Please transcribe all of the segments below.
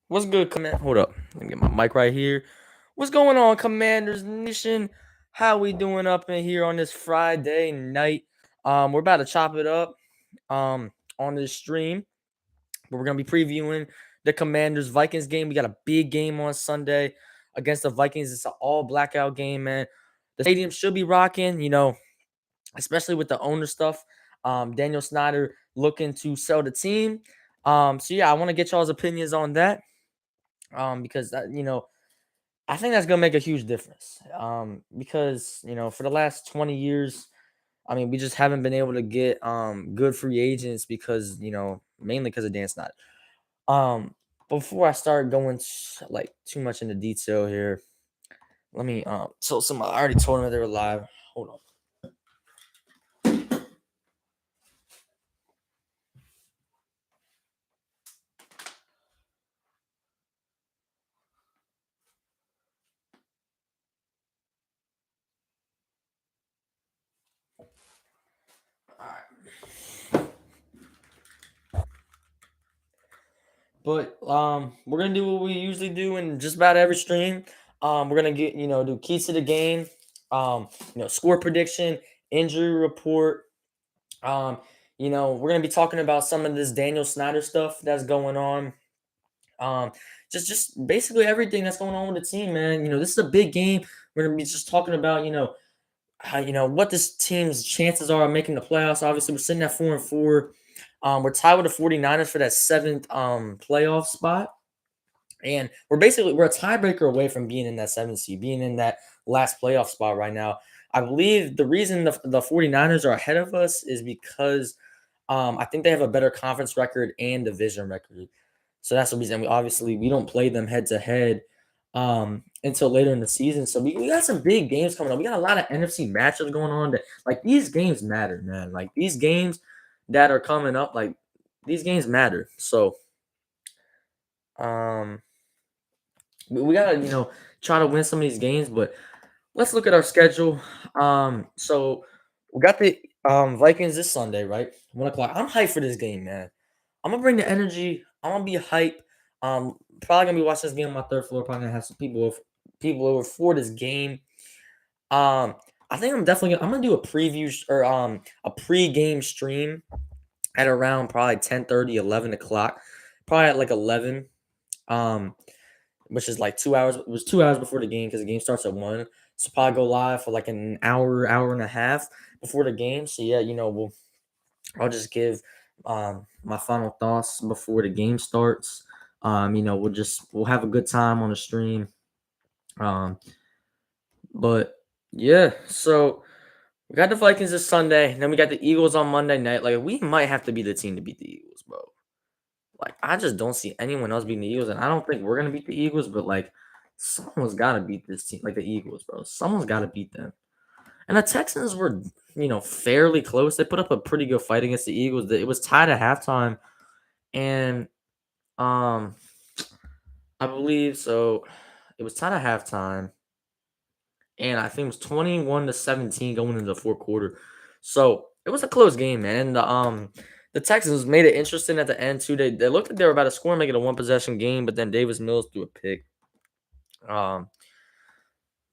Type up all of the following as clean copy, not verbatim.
What's good, command? Hold up. Let me get my mic right here. What's going on, Commanders Nation? How we doing up in here on this Friday night? We're about to chop it up on this stream. But we're gonna be previewing the Commanders Vikings game. We got a big game on Sunday against the Vikings. It's an all blackout game, man. The stadium should be rocking, especially with the owner stuff. Daniel Snyder looking to sell the team. So yeah, I want to get y'all's opinions on that. Because I think that's gonna make a huge difference. Because for the last 20 years, I mean, we just haven't been able to get good free agents because mainly because of Dan Snyder. Before I start going like too much into detail here, let me so I already told them that they were live. Hold on. All right. But we're gonna do what we usually do in just about every stream. We're gonna get do keys to the game, score prediction, injury report. Um, we're gonna be talking about some of this Daniel Snyder stuff that's going on. Um, just basically everything that's going on with the team, man. This is a big game. We're gonna be just talking about how, what this team's chances are of making the playoffs. Obviously, we're sitting at 4-4. We're tied with the 49ers for that seventh playoff spot. And we're a tiebreaker away from being in that seventh seed, being in that last playoff spot right now. I believe the reason the 49ers are ahead of us is because I think they have a better conference record and division record. So that's the reason we don't play them head to head until later in the season. So we got some big games coming up. We got a lot of NFC matchups going on that like these games matter, man. Like these games that are coming up, like these games matter. So um we gotta, try to win some of these games, but let's look at our schedule. So we got the Vikings this Sunday, right? 1 o'clock. I'm hyped for this game, man. I'm gonna bring the energy. I'm gonna be hype. Probably gonna be watching this game on my third floor. Probably gonna have some people over for this game. Um, I think I'm gonna do a preview or a pre-game stream at around probably 10:30, 11 o'clock. Probably at like 11. Um, which is like 2 hours. It was 2 hours before the game because the game starts at 1. So probably go live for like an hour and a half before the game. So yeah, I'll just give my final thoughts before the game starts. We'll have a good time on the stream. Um, but yeah, so we got the Vikings this Sunday, and then we got the Eagles on Monday night. Like we might have to be the team to beat the Eagles, bro. Like, I just don't see anyone else beating the Eagles, and I don't think we're gonna beat the Eagles, but like, someone's got to beat this team, like the Eagles, bro. Someone's got to beat them. And the Texans were, fairly close. They put up a pretty good fight against the Eagles. It was tied at halftime, and um, I believe so. It was tied at halftime, and I think it was 21-17 going into the fourth quarter. So it was a close game, man. And the Texans made it interesting at the end too. They looked like they were about to score and make it a one possession game, but then Davis Mills threw a pick. Um,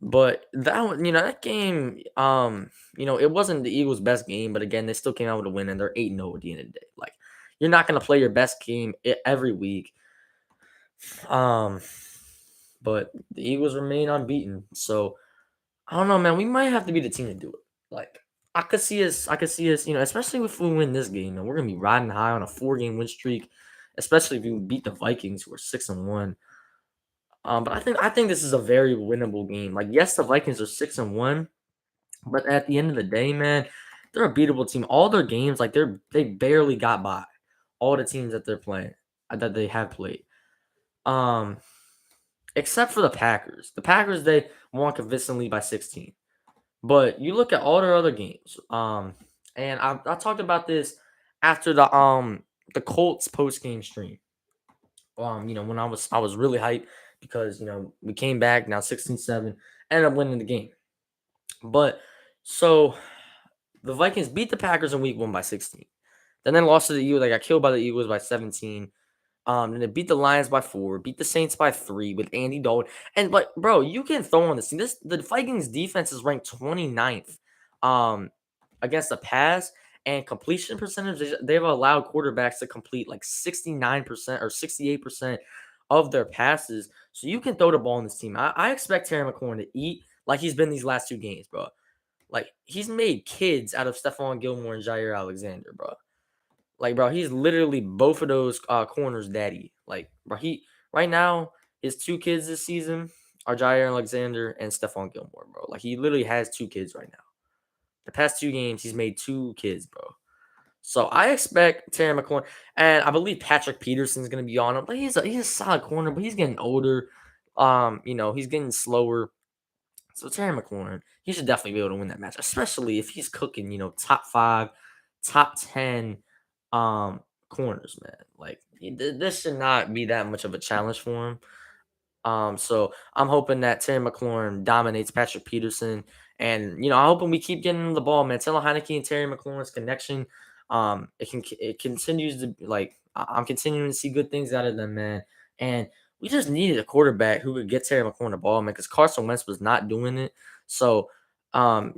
but that one, that game, it wasn't the Eagles' best game, but again, they still came out with a win, and they're 8-0 at the end of the day. Like, you're not gonna play your best game every week. Um, but the Eagles remain unbeaten. So I don't know, man. We might have to be the team to do it. Like, I could see us, especially if we win this game, and we're gonna be riding high on a 4-game win streak, especially if we beat the Vikings, who are 6-1. But I think this is a very winnable game. Like, yes, the Vikings are 6-1, but at the end of the day, man, they're a beatable team. All their games, like they barely got by. All the teams that they're playing, that they have played. Um, except for the Packers. The Packers they won convincingly by 16. But you look at all their other games. And I talked about this after the Colts post game stream. When I was really hyped because we came back now 16-7, ended up winning the game. But so the Vikings beat the Packers in week 1 by 16. Then they lost to the Eagles. They got killed by the Eagles by 17. And they beat the Lions by 4, beat the Saints by 3 with Andy Dalton. And but bro, you can throw on this team. The Vikings defense is ranked 29th um against the pass and completion percentage. They've allowed quarterbacks to complete like 69% or 68% of their passes. So you can throw the ball on this team. I expect Terry McLaurin to eat like he's been these last two games, bro. Like he's made kids out of Stephon Gilmore and Jair Alexander, bro. Like, bro, he's literally both of those corners' daddy. Like, bro, he right now his two kids this season are Jair Alexander and Stephon Gilmore, bro. Like, he literally has two kids right now. The past two games, he's made two kids, bro. So I expect Terry McLaurin, and I believe Patrick Peterson's gonna be on him. But he's a solid corner, but he's getting older. He's getting slower. So Terry McLaurin, he should definitely be able to win that match, especially if he's cooking, top 5, top 10 corners, man. Like this should not be that much of a challenge for him. So I'm hoping that Terry McLaurin dominates Patrick Peterson, and I'm hoping we keep getting him the ball, man. Taylor Heineke and Terry McLaurin's connection, it continues to like I'm continuing to see good things out of them, man. And we just needed a quarterback who could get Terry McLaurin the ball, man, because Carson Wentz was not doing it. So, Taylor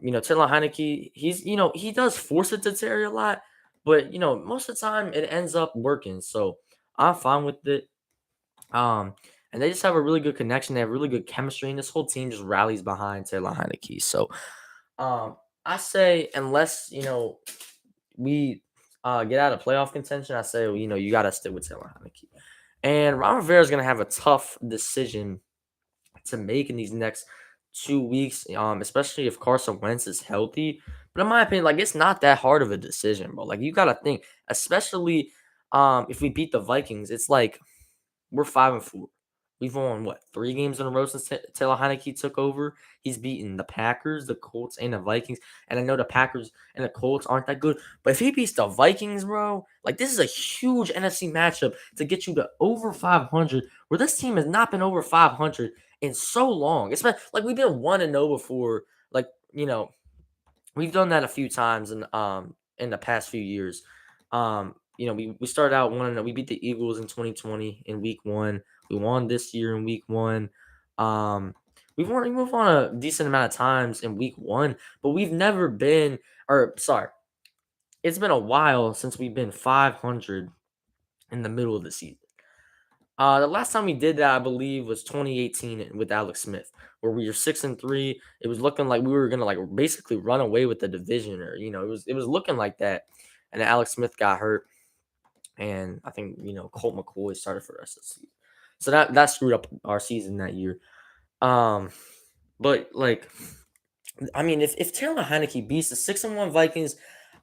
Heineke, he does force it to Terry a lot, but most of the time it ends up working. So I'm fine with it. And they just have a really good connection. They have really good chemistry, and this whole team just rallies behind Taylor Heineke. So, I say unless we get out of playoff contention, I say you got to stick with Taylor Heineke. And Ron Rivera is going to have a tough decision to make in these next 2 weeks, especially if Carson Wentz is healthy. But in my opinion, like it's not that hard of a decision, bro. Like you got to think, especially if we beat the Vikings, it's like we're 5-4. We've won what 3 games in a row since Taylor Heineke took over. He's beaten the Packers, the Colts, and the Vikings. And I know the Packers and the Colts aren't that good, but if he beats the Vikings, bro, like this is a huge NFC matchup to get you to over 500, where this team has not been over 500 in so long. It's been like we've been 1-0 before, like we've done that a few times in the past few years. We started out 1-0. We beat the Eagles in 2020 in week 1. We won this year in week 1. We moved on a decent amount of times in week 1, but we've never been or sorry, it's been a while since we've been 500 in the middle of the season. The last time we did that, I believe, was 2018 with Alex Smith, where we were 6-3. It was looking like we were gonna like basically run away with the division, or it was looking like that. And then Alex Smith got hurt, and I think Colt McCoy started for the rest of the season. So that screwed up our season that year. But like, I mean, if Taylor Heineke beats the 6-1 Vikings,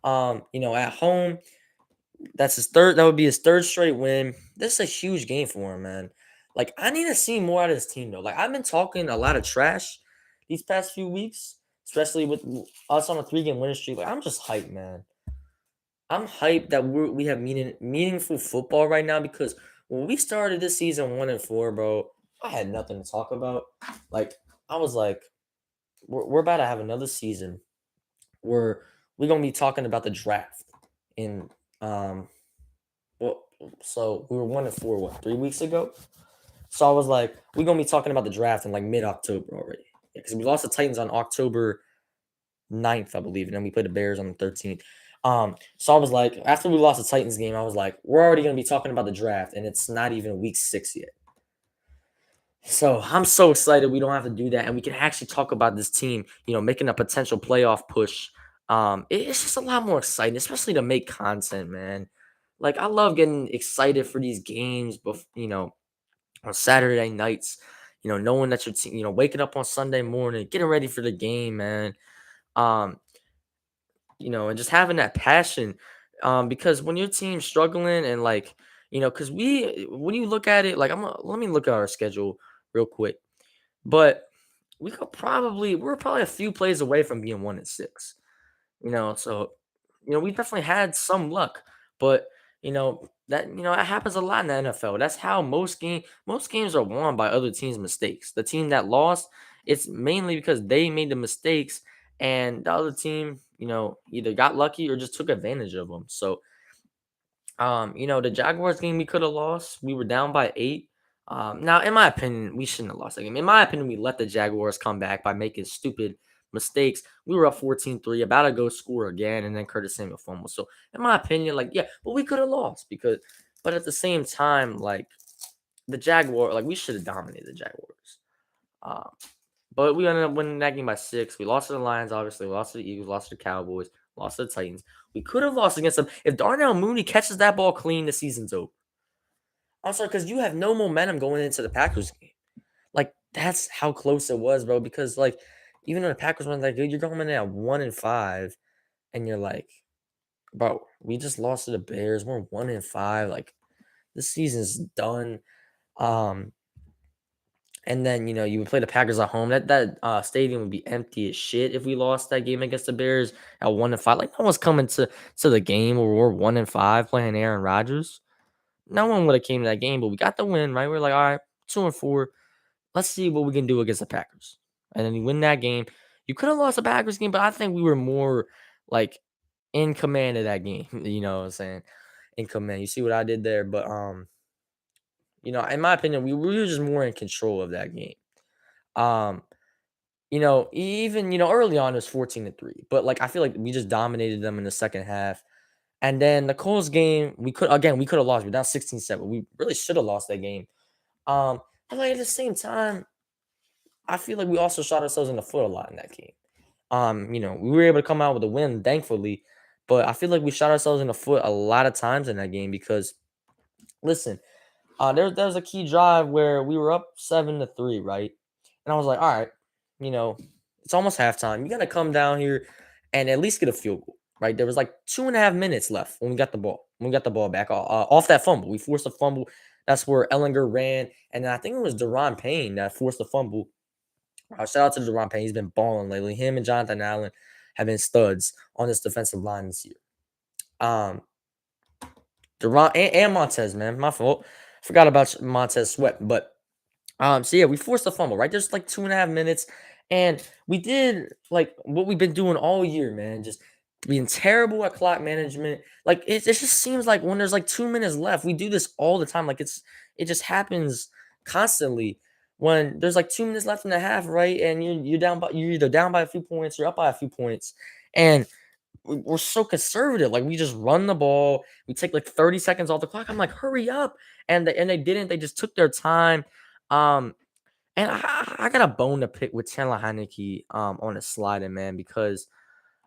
at home, that's his third. That would be his third straight win. This is a huge game for him, man. Like I need to see more out of this team, though. Like I've been talking a lot of trash these past few weeks, especially with us on a 3-game winning streak. Like I'm just hyped, man. I'm hyped that we have meaningful football right now because when we started this season 1-4, bro, I had nothing to talk about. Like I was like, we're about to have another season where we're gonna be talking about the draft in well, so we were 1-4 what 3 weeks ago. So I was like, we're gonna be talking about the draft in like mid-October already. Because we lost the Titans on October 9th, I believe, and then we played the Bears on the 13th. So I was like, after we lost the Titans game, I was like, we're already gonna be talking about the draft, and it's not even week 6 yet. So I'm so excited we don't have to do that, and we can actually talk about this team, making a potential playoff push. It's just a lot more exciting, especially to make content, man. Like I love getting excited for these games, but on Saturday nights, knowing that your team, waking up on Sunday morning, getting ready for the game, man. Um, and just having that passion. Because when your team's struggling and like, because when you look at it, like let me look at our schedule real quick. But we're probably a few plays away from being 1-6. So we definitely had some luck, but that happens a lot in the NFL. That's how most games are won by other teams' mistakes. The team that lost, it's mainly because they made the mistakes, and the other team, either got lucky or just took advantage of them. So The Jaguars game we could have lost. We were down by 8. Now, in my opinion, we shouldn't have lost that game. In my opinion, we let the Jaguars come back by making stupid mistakes. We were up 14-3, about to go score again, and then Curtis Samuel fumble. So, in my opinion, like, yeah, but we could have lost but at the same time, like, the Jaguar, like, we should have dominated the Jaguars. Um, but we ended up winning that game by 6. We lost to the Lions, obviously. We lost to the Eagles, lost to the Cowboys, lost to the Titans. We could have lost against them. If Darnell Mooney catches that ball clean, the season's over. I'm sorry, because you have no momentum going into the Packers game. Like, that's how close it was, bro. Because, like, even though the Packers weren't that good, you're going in at 1-5, and you're like, bro, we just lost to the Bears. We're 1-5. Like, this season's done. Um, And then, you would play the Packers at home. That stadium would be empty as shit if we lost that game against the Bears at 1-5. Like, no one's coming to the game where we're 1-5 playing Aaron Rodgers. No one would have came to that game, but we got the win, right? We're like, all right, 2-4. Let's see what we can do against the Packers. And then you win that game. You could have lost the Packers game, but I think we were more like in command of that game. You know what I'm saying? In command. You see what I did there? But in my opinion, we were just more in control of that game. Um, even early on it was 14-3, but like I feel like we just dominated them in the second half. And then the Colts game, we could have lost. We're down 16-7. We really should have lost that game. But like at the same time, I feel like we also shot ourselves in the foot a lot in that game. We were able to come out with a win, thankfully, but I feel like we shot ourselves in the foot a lot of times in that game because listen, there was a key drive where we were up 7-3, right? And I was like, all right, you know, it's almost halftime. You gotta come down here and at least get a field goal, right? There was like 2.5 minutes left when we got the ball. When we got the ball back off that fumble. We forced a fumble. That's where Ellinger ran. And then I think it was Deron Payne that forced the fumble. Shout out to Deron Payne. He's been balling lately. Him and Jonathan Allen have been studs on this defensive line this year. Um, Deron and Montez, man. My fault. Forgot about Montez Sweat. But so yeah, we forced a fumble, right? There's like 2.5 minutes. And we did like what we've been doing all year, man. Just being terrible at clock management. Like it just seems like when there's like 2 minutes left, we do this all the time. Like it just happens constantly when there's like 2 minutes left in the half, right? And you're either down by a few points, you're up by a few points. And we're so conservative. Like we just run the ball. We take like 30 seconds off the clock. I'm like, hurry up. And they didn't. They just took their time. Um, and I got a bone to pick with Taylor Heineke on the sliding, man, because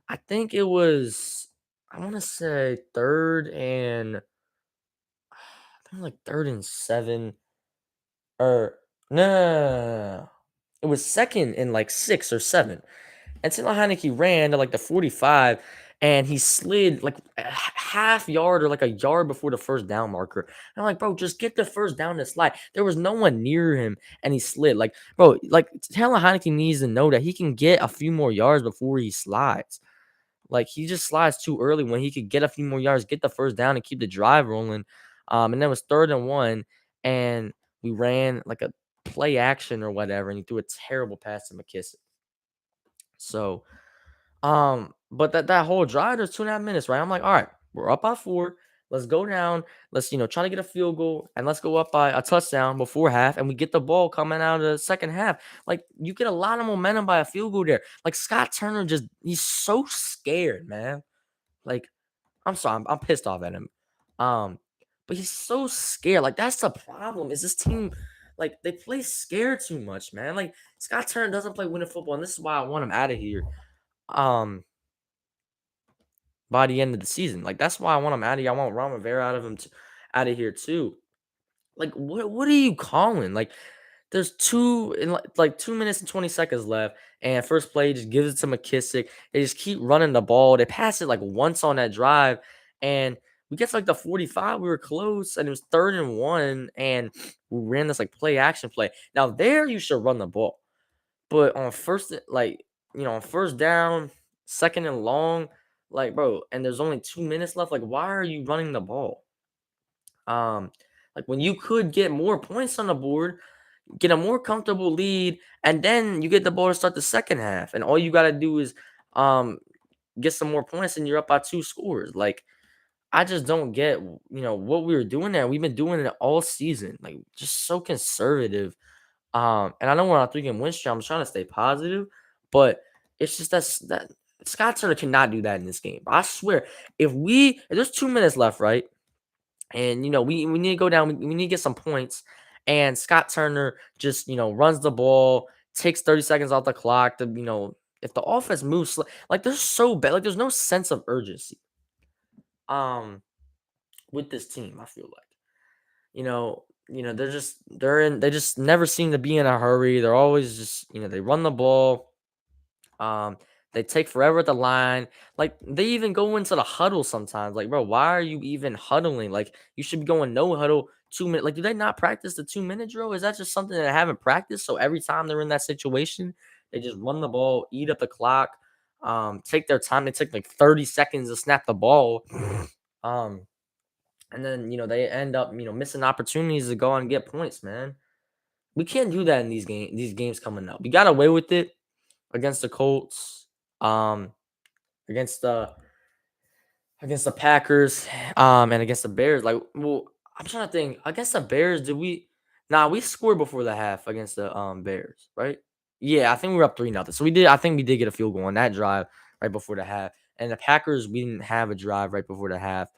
I think it was I want to say I think like 3rd and 7 or no. It was 2nd and like 6 or 7. And Taylor Heineke ran to like the 45 and he slid like a half yard or like a yard before the first down marker. And I'm like, bro, just get the first down and slide. There was no one near him and he slid. Like, bro, like Taylor Heineke needs to know that he can get a few more yards before he slides. Like he just slides too early when he could get a few more yards, get the first down and keep the drive rolling. And then it was 3rd and 1 and we ran like a play action or whatever and he threw a terrible pass to McKissick. So but that whole drive, there's 2.5 minutes, right? I'm like, all right, we're up by 4. Let's go down. Let's, try to get a field goal and let's go up by a touchdown before half. And we get the ball coming out of the second half. Like, you get a lot of momentum by a field goal there. Like, Scott Turner he's so scared, man. Like, I'm sorry, I'm pissed off at him. But he's so scared. Like, that's the problem. Is this team, like, they play scared too much, man. Like, Scott Turner doesn't play winning football, and this is why I want him out of here. By the end of the season. Like that's why I want him out of here. I want Ron Rivera out of here too. Like what are you calling? Like there's 2 minutes and 20 seconds left, and first play just gives it to McKissick. They just keep running the ball. They pass it like once on that drive, and we get to like the 45. We were close, and it was 3rd and 1, and we ran this like play action play. Now there you should run the ball. But on first down, 2nd and long, like, bro, and there's only 2 minutes left. Like, why are you running the ball? Like when you could get more points on the board, get a more comfortable lead, and then you get the ball to start the second half, and all you gotta do is get some more points, and you're up by 2 scores. Like, I just don't get, what we were doing there. We've been doing it all season, like just so conservative. And I know we're on a 3-game win streak. I'm trying to stay positive, but it's just that Scott Turner cannot do that in this game. I swear, if there's 2 minutes left, right? And we need to go down, we need to get some points. And Scott Turner just, runs the ball, takes 30 seconds off the clock to, if the offense moves like they're so bad, like there's no sense of urgency. Um with this team, I feel like. They just never seem to be in a hurry. They're always just, they run the ball. Um, they take forever at the line. Like they even go into the huddle sometimes. Like, bro, why are you even huddling? Like, you should be going no huddle 2 minute. Like, do they not practice the 2 minute drill? Is that just something that they haven't practiced? So every time they're in that situation, they just run the ball, eat up the clock, take their time. They take like 30 seconds to snap the ball. Um, and then they end up missing opportunities to go out and get points, man. We can't do that in these games coming up. We got away with it against the Colts, um, against the Packers, and against the Bears. Like, well, I'm trying to think. Against the Bears, did we? Nah, we scored before the half against the Bears, right? Yeah, I think we were up 3-0. So we did. I think we did get a field goal on that drive right before the half. And the Packers, we didn't have a drive right before the half.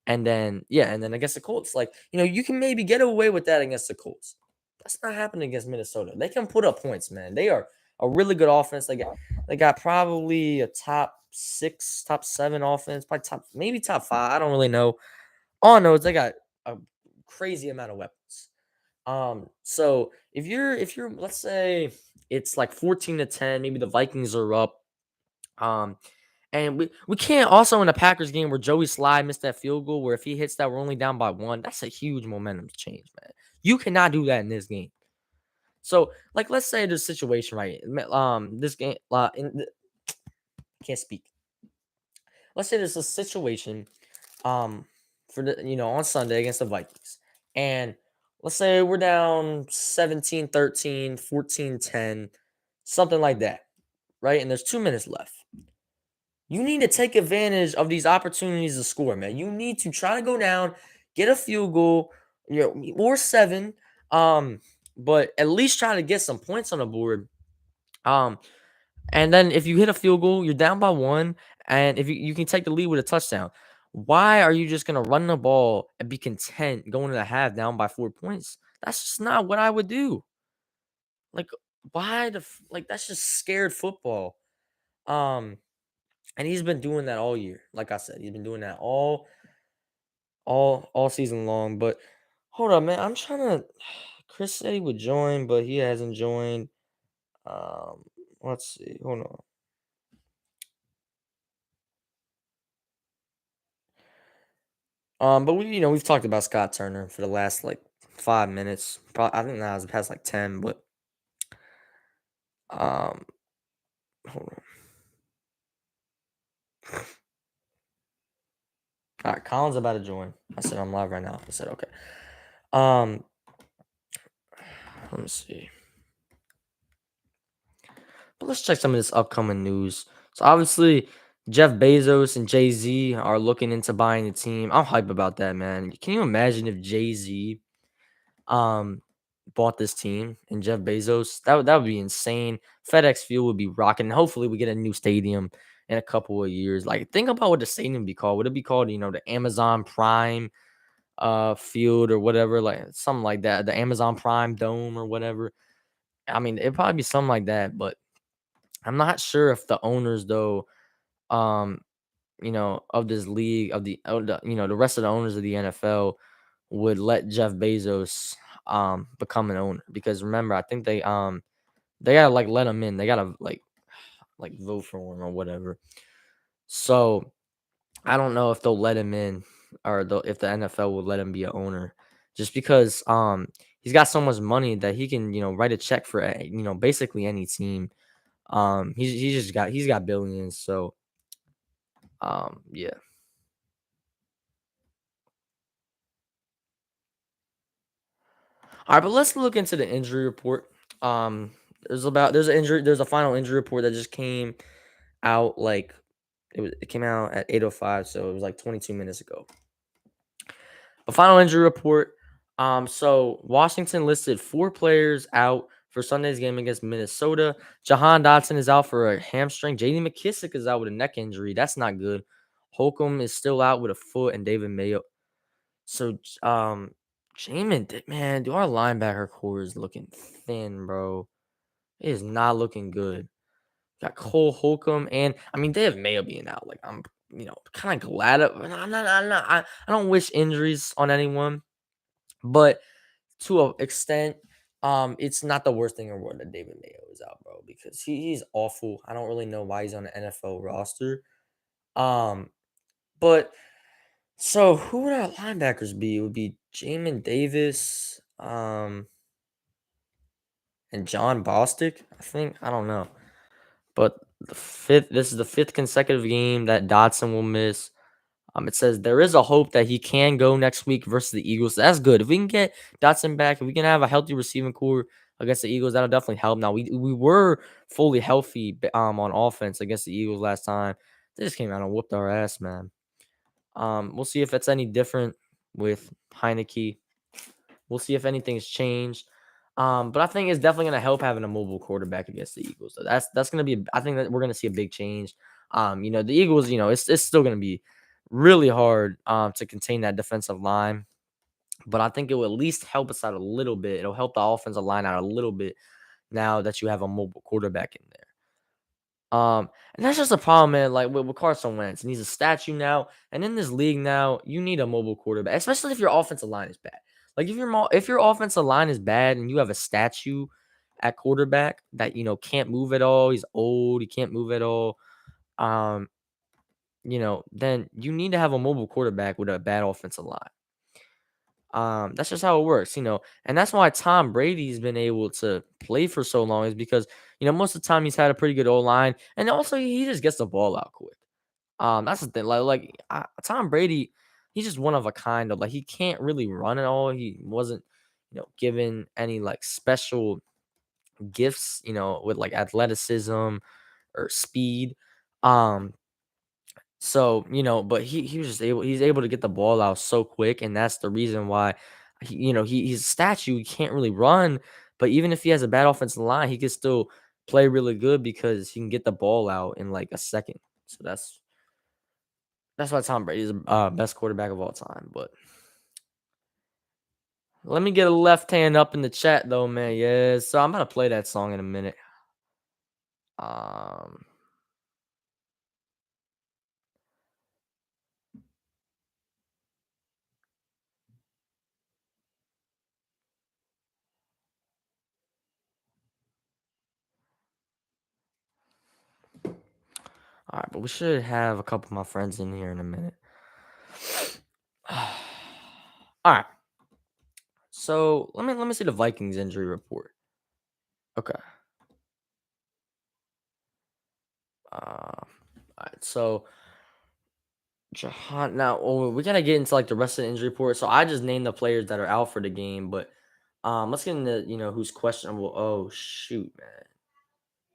And then, yeah, and then against the Colts, like, you can maybe get away with that against the Colts. That's not happening against Minnesota. They can put up points, man. They are a really good offense. They got probably a top 6, top 7 offense, probably maybe top 5. I don't really know. All I know is they got a crazy amount of weapons. So if you're let's say it's like 14-10, maybe the Vikings are up. Um, and we can't also in the Packers game where Joey Slye missed that field goal, where if he hits that, we're only down by 1. That's a huge momentum change, man. You cannot do that in this game. So, like, let's say there's a situation, right? This game, can't speak. Let's say there's a situation, um, for the on Sunday against the Vikings, and let's say we're down 17-13, 14-10, something like that, right? And there's 2 minutes left. You need to take advantage of these opportunities to score, man. You need to try to go down, get a field goal, or 7. Um, but at least try to get some points on the board. Um, and then if you hit a field goal, you're down by 1, and if you can take the lead with a touchdown. Why are you just gonna run the ball and be content going to the half down by 4 points? That's just not what I would do. Like, like that's just scared football. Um, And he's been doing that all year. Like I said, he's been doing that all season long. But hold on, man. I'm trying to. Chris said he would join, but he hasn't joined. Um, let's see. Hold on. But we've talked about Scott Turner for the last like 5 minutes. Probably, I think that was the past like 10. But um, hold on. All right, Colin's about to join. I said I'm live right now. I said okay. Um, let me see. But let's check some of this upcoming news. So obviously, Jeff Bezos and Jay Z are looking into buying the team. I'm hype about that, man. Can you imagine if Jay Z um bought this team and Jeff Bezos? That would be insane. FedEx Field would be rocking. Hopefully, we get a new stadium in a couple of years. Like, think about what the stadium would be called. Would it be called, the Amazon Prime field or whatever, like something like that, the Amazon Prime Dome or whatever? I mean, it'd probably be something like that, but I'm not sure if the owners though, um, of this league, the rest of the owners of the NFL would let Jeff Bezos become an owner, because remember, I think they gotta like let him in. They gotta like vote for him or whatever. So I don't know if they'll let him in, or if the NFL will let him be an owner, just because he's got so much money that he can write a check for basically any team. He's got billions. So yeah. All right, but let's look into the injury report. Um, there's a final injury report that just came out, like it came out at 8:05, so it was like 22 minutes ago. But final injury report. So Washington listed 4 players out for Sunday's game against Minnesota. Jahan Dotson is out for a hamstring. JD McKissick is out with a neck injury. That's not good. Holcomb is still out with a foot, and David Mayo. So man, do our linebacker core is looking thin, bro. It is not looking good. Got Cole Holcomb, and I mean they have Mayo being out. Like I'm, kind of glad. I don't wish injuries on anyone, but to an extent, it's not the worst thing in the world that David Mayo is out, bro, because he's awful. I don't really know why he's on the NFL roster. Um, but so who would our linebackers be? It would be Jamin Davis, and John Bostic. I think I don't know, but this is the fifth consecutive game that Dotson will miss. It says there is a hope that he can go next week versus the Eagles. That's good. If we can get Dotson back, if we can have a healthy receiving core against the Eagles, that'll definitely help. Now we were fully healthy on offense against the Eagles last time. They just came out and whooped our ass, man. We'll see if it's any different with Heineke. We'll see if anything's changed. But I think it's definitely going to help having a mobile quarterback against the Eagles. So that's going to be. I think that we're going to see a big change. The Eagles. It's still going to be really hard to contain that defensive line. But I think it will at least help us out a little bit. It'll help the offensive line out a little bit now that you have a mobile quarterback in there. And that's just a problem, man. Like with Carson Wentz, and he's a statue now. And in this league now, you need a mobile quarterback, especially if your offensive line is bad. Like if your offensive line is bad and you have a statue at quarterback that can't move at all, he's old, he can't move at all. Um, then you need to have a mobile quarterback with a bad offensive line. That's just how it works, and that's why Tom Brady's been able to play for so long is because most of the time he's had a pretty good O line, and also he just gets the ball out quick. That's the thing. Tom Brady, he's just one of a kind of like he can't really run at all. He wasn't, given any like special gifts, with like athleticism or speed. Um, so, but he was just he's able to get the ball out so quick, and that's the reason why he's a statue. He can't really run, but even if he has a bad offensive line, he can still play really good because he can get the ball out in like a second. So that's why Tom Brady is the best quarterback of all time. But let me get a left hand up in the chat though, man. Yeah, so I'm gonna play that song in a minute. Um, all right, but we should have a couple of my friends in here in a minute. All right. So let me see the Vikings injury report. Okay. All right. So Jahan. Now we gotta get into like the rest of the injury report. So I just named the players that are out for the game, but let's get into who's questionable. Oh shoot, man.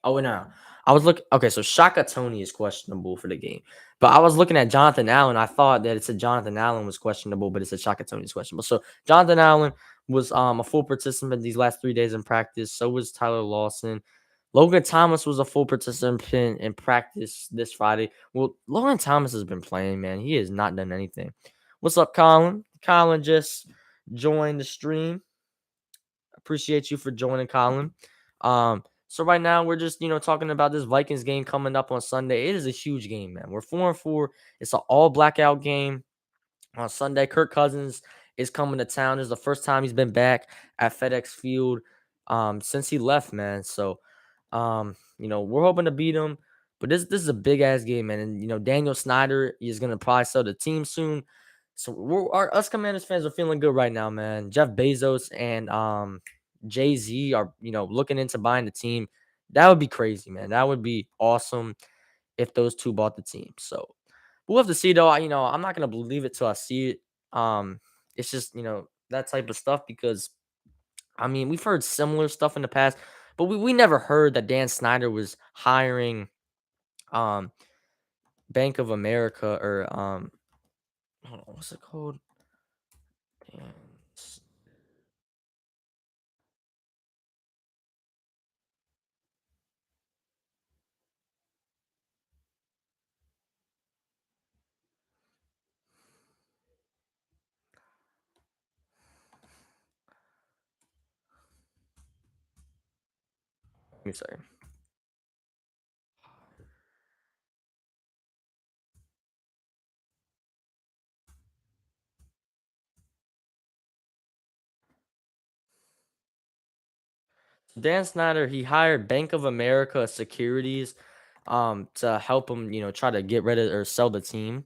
Oh, no. I was looking. Okay, so Shaka Tony is questionable for the game, but I was looking at Jonathan Allen. I thought that it said Jonathan Allen was questionable, but it said Shaka Tony is questionable. So Jonathan Allen was a full participant these last 3 days in practice. So was Tyler Lawson. Logan Thomas was a full participant in practice this Friday. Well, Logan Thomas has been playing, man. He has not done anything. What's up, Colin? Colin just joined the stream. Appreciate you for joining, Colin. So right now we're just talking about this Vikings game coming up on Sunday. It is a huge game, man. We're 4-4. It's an all blackout game on Sunday. Kirk Cousins is coming to town. This is the first time he's been back at FedEx Field since he left, man. So we're hoping to beat him. But this is a big ass game, man. And Daniel Snyder is gonna probably sell the team soon. So us Commanders fans are feeling good right now, man. Jeff Bezos and Jay-Z are, looking into buying the team. That would be crazy, man. That would be awesome if those two bought the team. So we'll have to see though. I'm not gonna believe it till I see it. It's just, that type of stuff because I mean, we've heard similar stuff in the past, but we never heard that Dan Snyder was hiring um Bank of America or hold on, what's it called? Lions. Let me say. Dan Snyder, he hired Bank of America Securities to help him, try to get rid of or sell the team.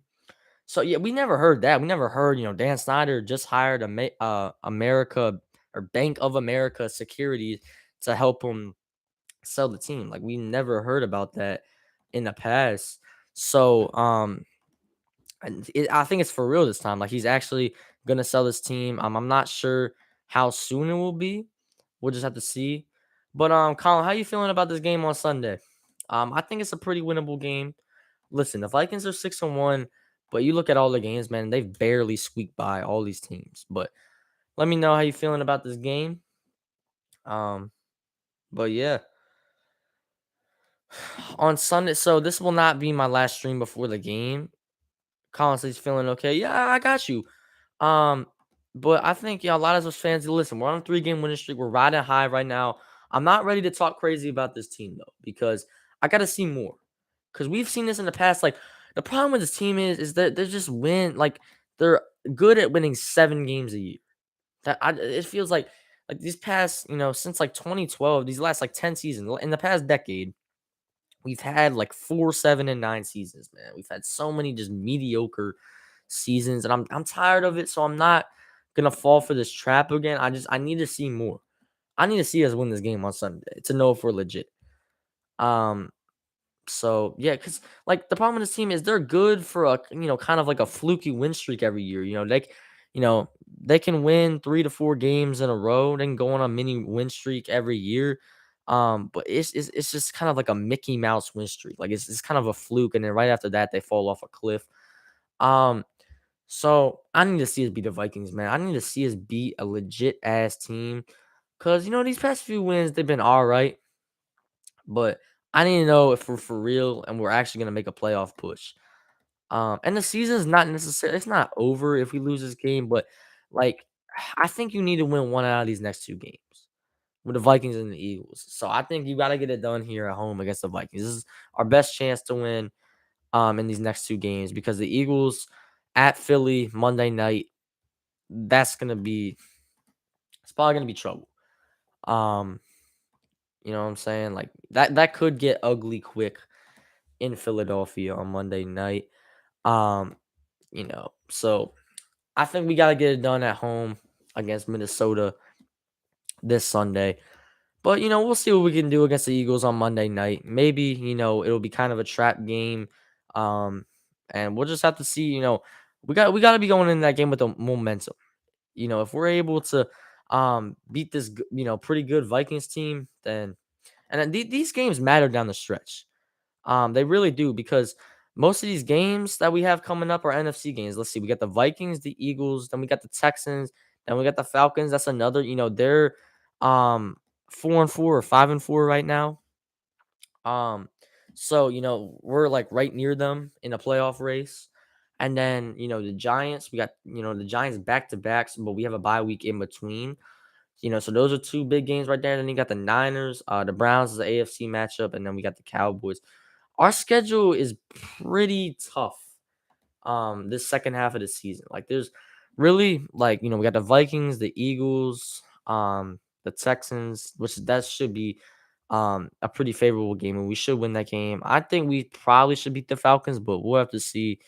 So yeah, we never heard that. We never heard, Dan Snyder just hired America or Bank of America Securities to help him sell the team. Like we never heard about that in the past. So I think it's for real this time. Like he's actually gonna sell this team. I'm not sure how soon it will be. We'll just have to see. But Colin, how you feeling about this game on Sunday? I think it's a pretty winnable game. Listen, the Vikings are 6-1, but you look at all the games, man, they've barely squeaked by all these teams. But let me know how you feeling about this game. Um, but yeah, on Sunday, so this will not be my last stream before the game. Colin says he's feeling okay. Yeah, I got you. Um, but I think a lot of us fans, listen, we're on a 3-game winning streak. We're riding high right now. I'm not ready to talk crazy about this team though, because I gotta see more. Because we've seen this in the past. Like the problem with this team is that they're just they're good at winning 7 games a year. It feels like these past, since like 2012, these last like 10 seasons, in the past decade, we've had like 4, 7, and 9 seasons, man. We've had so many just mediocre seasons, and I'm tired of it. So I'm not gonna fall for this trap again. I need to see more. I need to see us win this game on Sunday to know if we're legit. Um, so yeah, because like the problem with this team is they're good for a kind of like a fluky win streak every year. You know they can win 3 to 4 games in a row, then go on a mini win streak every year. But it's just kind of like a Mickey Mouse win streak. Like it's kind of a fluke, and then right after that they fall off a cliff. Um, so I need to see us beat the Vikings, man. I need to see us beat a legit ass team. Cause these past few wins they've been all right, but I need to know if we're for real and we're actually gonna make a playoff push. And the season's not necessarily it's not over if we lose this game, but like I think you need to win one out of these next 2 games with the Vikings and the Eagles. So I think you gotta get it done here at home against the Vikings. This is our best chance to win in these next 2 games because the Eagles at Philly Monday night, that's gonna be it's probably gonna be trouble. Um, you know what I'm saying? Like that could get ugly quick in Philadelphia on Monday night. Um, so I think we gotta get it done at home against Minnesota this Sunday. But we'll see what we can do against the Eagles on Monday night. Maybe, it'll be kind of a trap game. Um, and we'll just have to see, we gotta be going in that game with the momentum. If we're able to beat this pretty good Vikings team, then these games matter down the stretch. They really do because most of these games that we have coming up are NFC games. Let's see, we got the Vikings, the Eagles, then we got the Texans, then we got the Falcons. That's another, they're 4-4 or 5-4 right now. Um, so we're like right near them in a playoff race. And then the Giants, we got the Giants back to backs, but we have a bye week in between. So those are 2 big games right there. Then you got the Niners, the Browns is the AFC matchup, and then we got the Cowboys. Our schedule is pretty tough this second half of the season. Like there's really like we got the Vikings, the Eagles, the Texans, which that should be a pretty favorable game and we should win that game. I think we probably should beat the Falcons, but we'll have to see.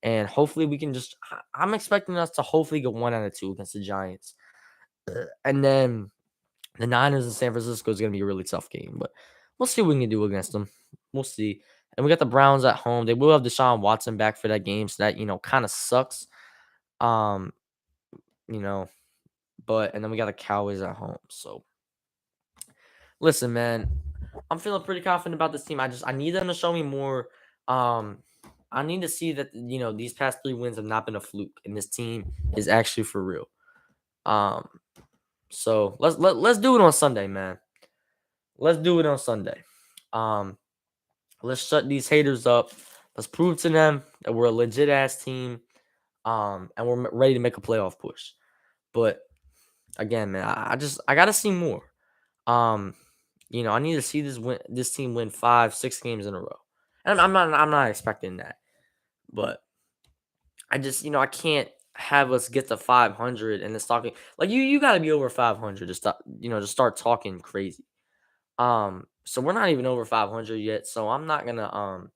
And hopefully we can I'm expecting us to hopefully get 1 out of 2 against the Giants. And then the Niners in San Francisco is going to be a really tough game, but we'll see what we can do against them. We'll see. And we got the Browns at home. They will have Deshaun Watson back for that game, so that kind of sucks. Um, you know, but and then we got the Cowboys at home. So listen, man, I'm feeling pretty confident about this team. I need them to show me more. Um, I need to see that these past 3 wins have not been a fluke, and this team is actually for real. Um, so let's do it on Sunday, man. Let's do it on Sunday. Um, let's shut these haters up. Let's prove to them that we're a legit ass team. And we're ready to make a playoff push. But again, man, I gotta see more. Um, I need to see this team win 5, 6 games in a row. And I'm not expecting that. But I just, I can't have us get to 500 and it's talking like you got to be over 500 to start, to start talking crazy. So we're not even over 500 yet, so I'm not going to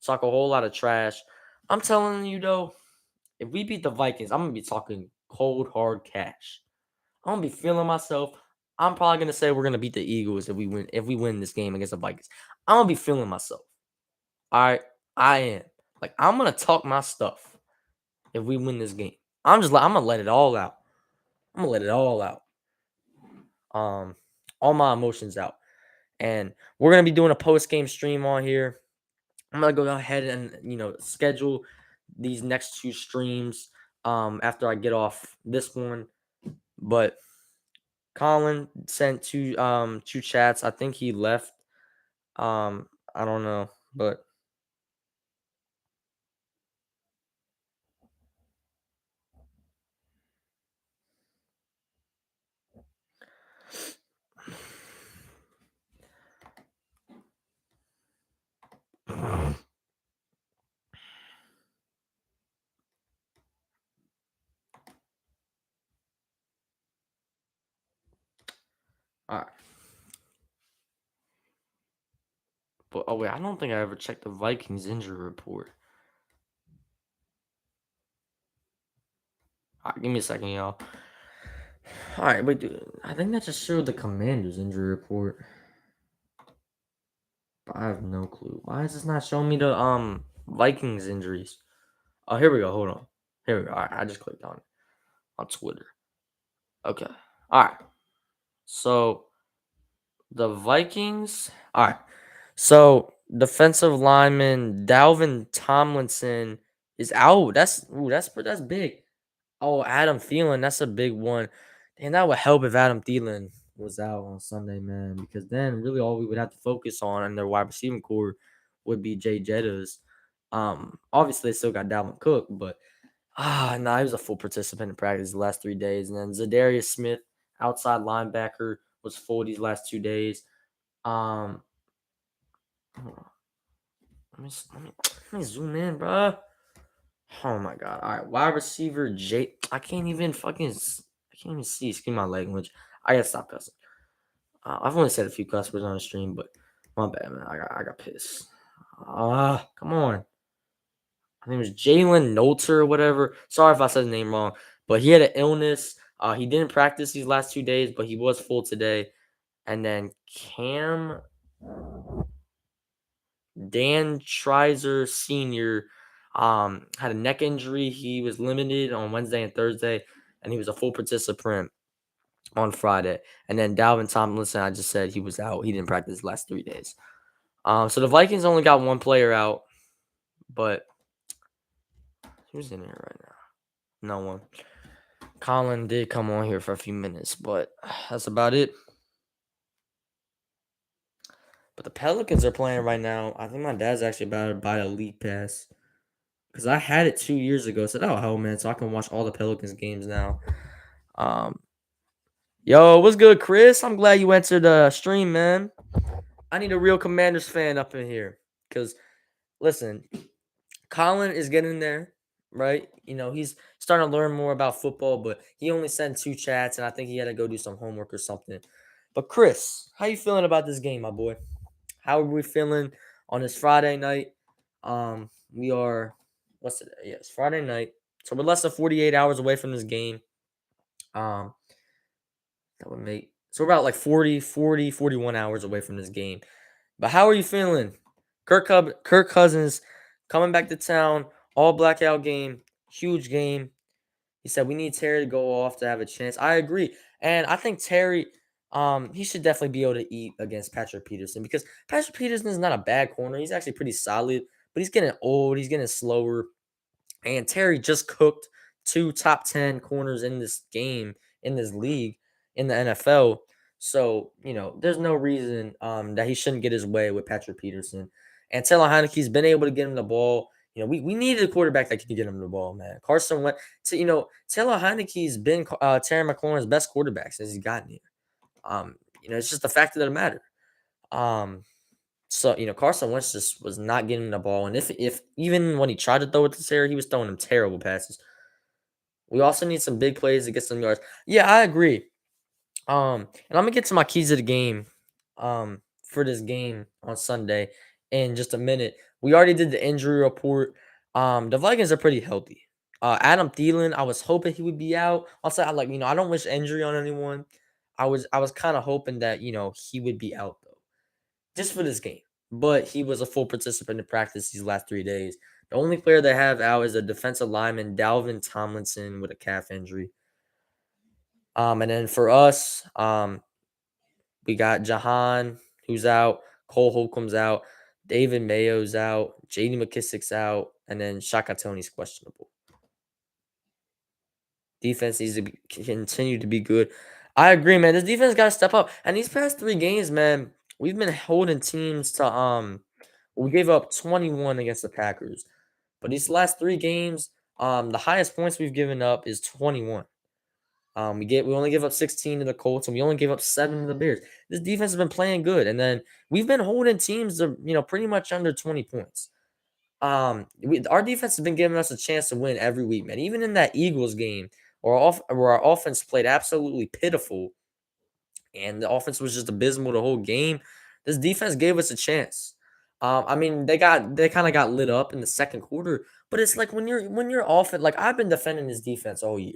talk a whole lot of trash. I'm telling you though, if we beat the Vikings, I'm going to be talking cold hard cash. I'm going to be feeling myself. I'm probably going to say we're going to beat the Eagles if we win this game against the Vikings. I'm going to be feeling myself. All right, I am. Like I'm going to talk my stuff if we win this game. I'm gonna let it all out. I'm gonna let it all out. Um, all my emotions out. And we're gonna be doing a post game stream on here. I'm gonna go ahead and schedule these next two streams after I get off this one. But Colin sent two chats. I think he left. I don't know, but all right. But oh wait, I don't think I ever checked the Vikings injury report. All right, give me a second, y'all. All right, wait, dude. I think that just showed the Commanders injury report. But I have no clue. Why is this not showing me the Vikings injuries? Oh, here we go. Hold on. Here we go. All right, I just clicked on it on Twitter. Okay. All right. So the Vikings. All right. So defensive lineman Dalvin Tomlinson is out. That's big. Oh, Adam Thielen, that's a big one. And that would help if Adam Thielen was out on Sunday, man, because then really all we would have to focus on in their wide receiving core would be Jay Jettas. Obviously they still got Dalvin Cook, but no, he was a full participant in practice the last 3 days. And then Zadarius Smith, outside linebacker, was full these last 2 days. Um, hold on. Let me zoom in, bro. Oh my god! All right, wide receiver Jay. I can't even see. Excuse my language. I gotta stop cussing. I've only said a few cuss words on the stream, but my bad, man. I got pissed. Come on. I think it was Jalen Nolter or whatever. Sorry if I said the name wrong, but he had an illness. He didn't practice these last 2 days, but he was full today. And then Dan Trizer Sr. Had a neck injury. He was limited on Wednesday and Thursday, and he was a full participant on Friday. And then Dalvin Tomlinson, I just said he was out. He didn't practice the last 3 days. So the Vikings only got one player out, but who's in here right now? No one. Colin did come on here for a few minutes, but that's about it. But the Pelicans are playing right now. I think my dad's actually about to buy a league pass. Because I had it 2 years ago. Said, oh, hell, man. So I can watch all the Pelicans games now. Um, Yo, what's good, Chris? I'm glad you entered the stream, man. I need a real Commanders fan up in here. Because, listen, Colin is getting there, right? He's starting to learn more about football, but he only sent 2 chats, and I think he had to go do some homework or something. But, Chris, how you feeling about this game, my boy? How are we feeling on this Friday night? We are, what's it? Yeah, it's Friday night. So we're less than 48 hours away from this game. Um, that would make, so we're about like 41 hours away from this game. But how are you feeling? Kirk Cousins coming back to town, all blackout game, huge game. He said we need Terry to go off to have a chance. I agree. And I think Terry, he should definitely be able to eat against Patrick Peterson because Patrick Peterson is not a bad corner. He's actually pretty solid, but he's getting old. He's getting slower. And Terry just cooked two top 10 corners in this game, in this league, in the NFL. So, there's no reason that he shouldn't get his way with Patrick Peterson. And Taylor Heineke's been able to get him the ball. We needed a quarterback that can get him the ball, man. Carson Wentz, Taylor Heineke's been Terry McLaurin's best quarterback since he's gotten here. It's just the fact of the matter. So Carson Wentz just was not getting the ball, and if even when he tried to throw it to Terry, he was throwing him terrible passes. We also need some big plays to get some yards. Yeah, I agree. And I'm gonna get to my keys of the game, for this game on Sunday in just a minute. We already did the injury report. The Vikings are pretty healthy. Adam Thielen, I was hoping he would be out. Also, I don't wish injury on anyone. I was kind of hoping that he would be out though, just for this game. But he was a full participant in practice these last 3 days. The only player they have out is a defensive lineman, Dalvin Tomlinson, with a calf injury. And then for us, we got Jahan, who's out, Cole Holcomb's out, David Mayo's out, JD McKissick's out, and then Shaka Tony's questionable. Defense needs to continue to be good. I agree, man. This defense got to step up. And these past 3 games, man, we've been holding teams to we gave up 21 against the Packers. But these last 3 games, the highest points we've given up is 21. We only give up 16 to the Colts, and we only gave up 7 to the Bears. This defense has been playing good, and then we've been holding teams to pretty much under 20 points. Our defense has been giving us a chance to win every week, man. Even in that Eagles game, where our offense played absolutely pitiful, and the offense was just abysmal the whole game. This defense gave us a chance. They kind of got lit up in the second quarter, but it's like when you're offense, like I've been defending this defense all year.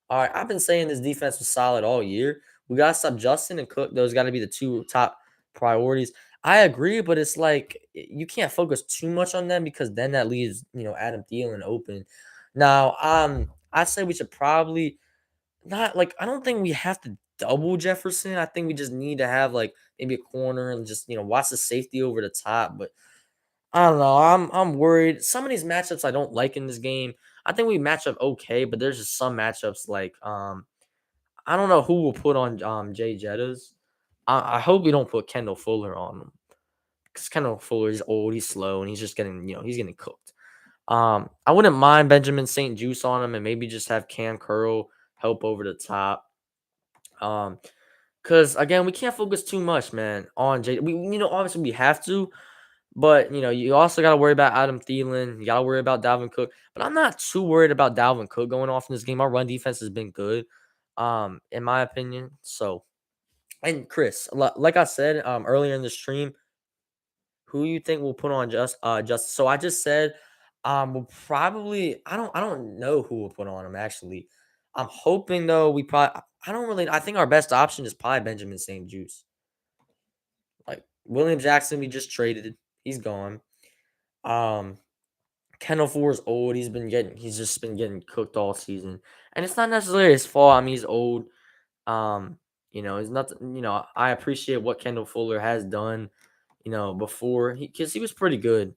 All right, I've been saying this defense was solid all year. We got to stop Justin and Cook. Those got to be the 2 top priorities. I agree, but it's like you can't focus too much on them because then that leaves, Adam Thielen open. Now, I say we should probably not like I don't think we have to double Jefferson. I think we just need to have like maybe a corner and just, watch the safety over the top. But I don't know. I'm worried. Some of these matchups I don't like in this game. I think we match up okay, but there's just some matchups like I don't know who will put on Jay Jettas. I hope we don't put Kendall Fuller on him because Kendall Fuller is old, he's slow, and he's just getting he's getting cooked. I wouldn't mind Benjamin St. Juice on him and maybe just have Cam Curl help over the top. Because again, we can't focus too much, man, on Jay. Obviously we have to, but you also got to worry about Adam Thielen. You got to worry about Dalvin Cook. But I'm not too worried about Dalvin Cook going off in this game. Our run defense has been good, in my opinion. So, and Chris, like I said earlier in the stream, who you think will put on just? So I just said, we'll probably. I don't know who will put on him actually. I'm hoping though. I don't really. I think our best option is probably Benjamin St. Juice. Like William Jackson, we just traded. He's gone. Um, Kendall Fuller's old. He's just been getting cooked all season, and it's not necessarily his fault. He's old. It's nothing. I appreciate what Kendall Fuller has done. Before because he was pretty good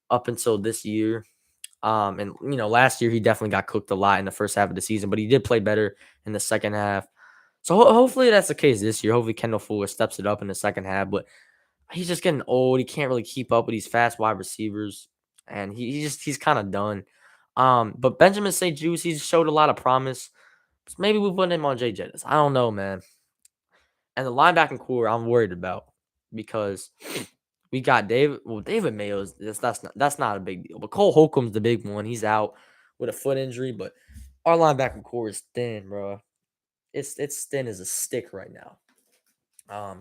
up until this year. And last year he definitely got cooked a lot in the first half of the season, but he did play better in the second half. So hopefully that's the case this year. Hopefully Kendall Fuller steps it up in the second half, but he's just getting old. He can't really keep up with these fast wide receivers, and he's kind of done. But Benjamin St. Juice, he's showed a lot of promise. So maybe we put him on Jay Jettis. I don't know, man. And the linebacking core, I'm worried about because we got David. Well, David Mayo's that's not a big deal. But Cole Holcomb's the big one. He's out with a foot injury. But our linebacking core is thin, bro. It's thin as a stick right now. I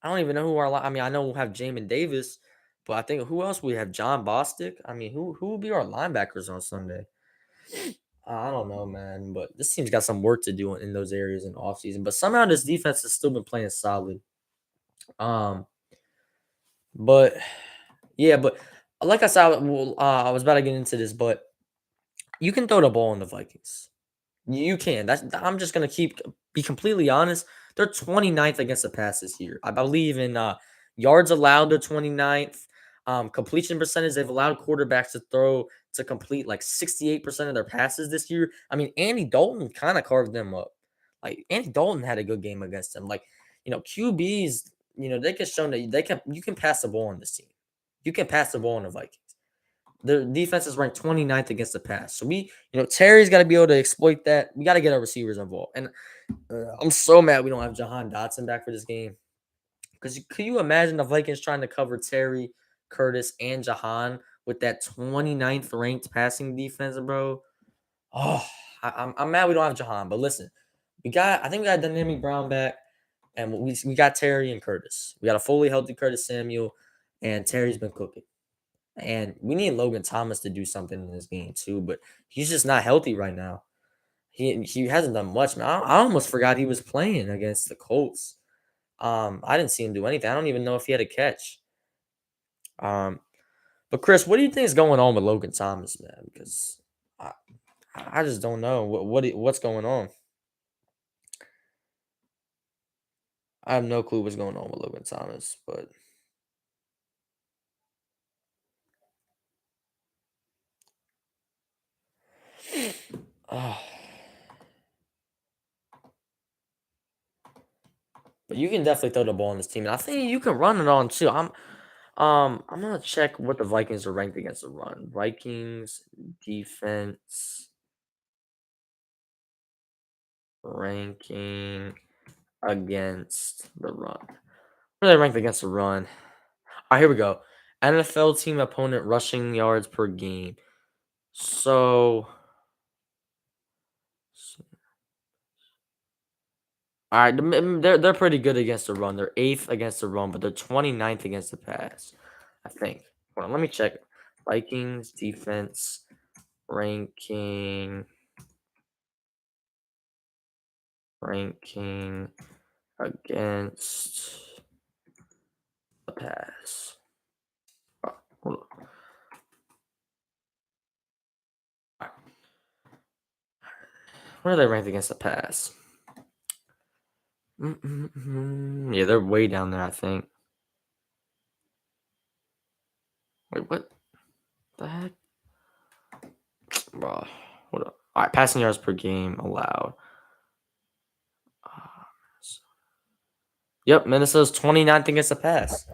don't even know who I know we'll have Jamin Davis, but I think who else we have? John Bostic. Who will be our linebackers on Sunday? I don't know, man. But this team's got some work to do in those areas in the offseason. But somehow this defense has still been playing solid. Um, but yeah, but like I said, I was about to get into this, but you can throw the ball in the Vikings. You can. I'm just gonna be completely honest. They're 29th against the pass this year. I believe in yards allowed. They're 29th. Completion percentage, they've allowed quarterbacks to throw to complete like 68% of their passes this year. I mean, Andy Dalton kind of carved them up. Like Andy Dalton had a good game against them. Like, QBs, they can show that you can pass the ball on this team. You can pass the ball on the Vikings. Their defense is ranked 29th against the pass. So Terry's got to be able to exploit that. We got to get our receivers involved. And I'm so mad we don't have Jahan Dotson back for this game. Because could you imagine the Vikings trying to cover Terry, Curtis, and Jahan with that 29th ranked passing defense, bro? Oh, I'm mad we don't have Jahan. But listen, I think we got Dynamic Brown back, and we got Terry and Curtis. We got a fully healthy Curtis Samuel, and Terry's been cooking. And we need Logan Thomas to do something in this game too, but he's just not healthy right now. He hasn't done much, man. I almost forgot he was playing against the Colts. I didn't see him do anything. I don't even know if he had a catch. Um, but Chris, what do you think is going on with Logan Thomas, man? Because I, I just don't know what's going on. I have no clue what's going on with Logan Thomas, but uh, but you can definitely throw the ball on this team, and I think you can run it on too. I'm gonna check what the Vikings are ranked against the run. Vikings defense ranking against the run. Where are they ranked against the run? All right, here we go. NFL team opponent rushing yards per game. So, all right, they're pretty good against the run. They're eighth against the run, but they're 29th against the pass. I think. Hold on, let me check. Vikings defense ranking against the pass. Oh, hold on. Where are they ranked against the pass? Yeah, they're way down there, I think. Wait, what the heck? Bro, hold up. All right, passing yards per game allowed. Uh, yep, Minnesota's 29th against the pass.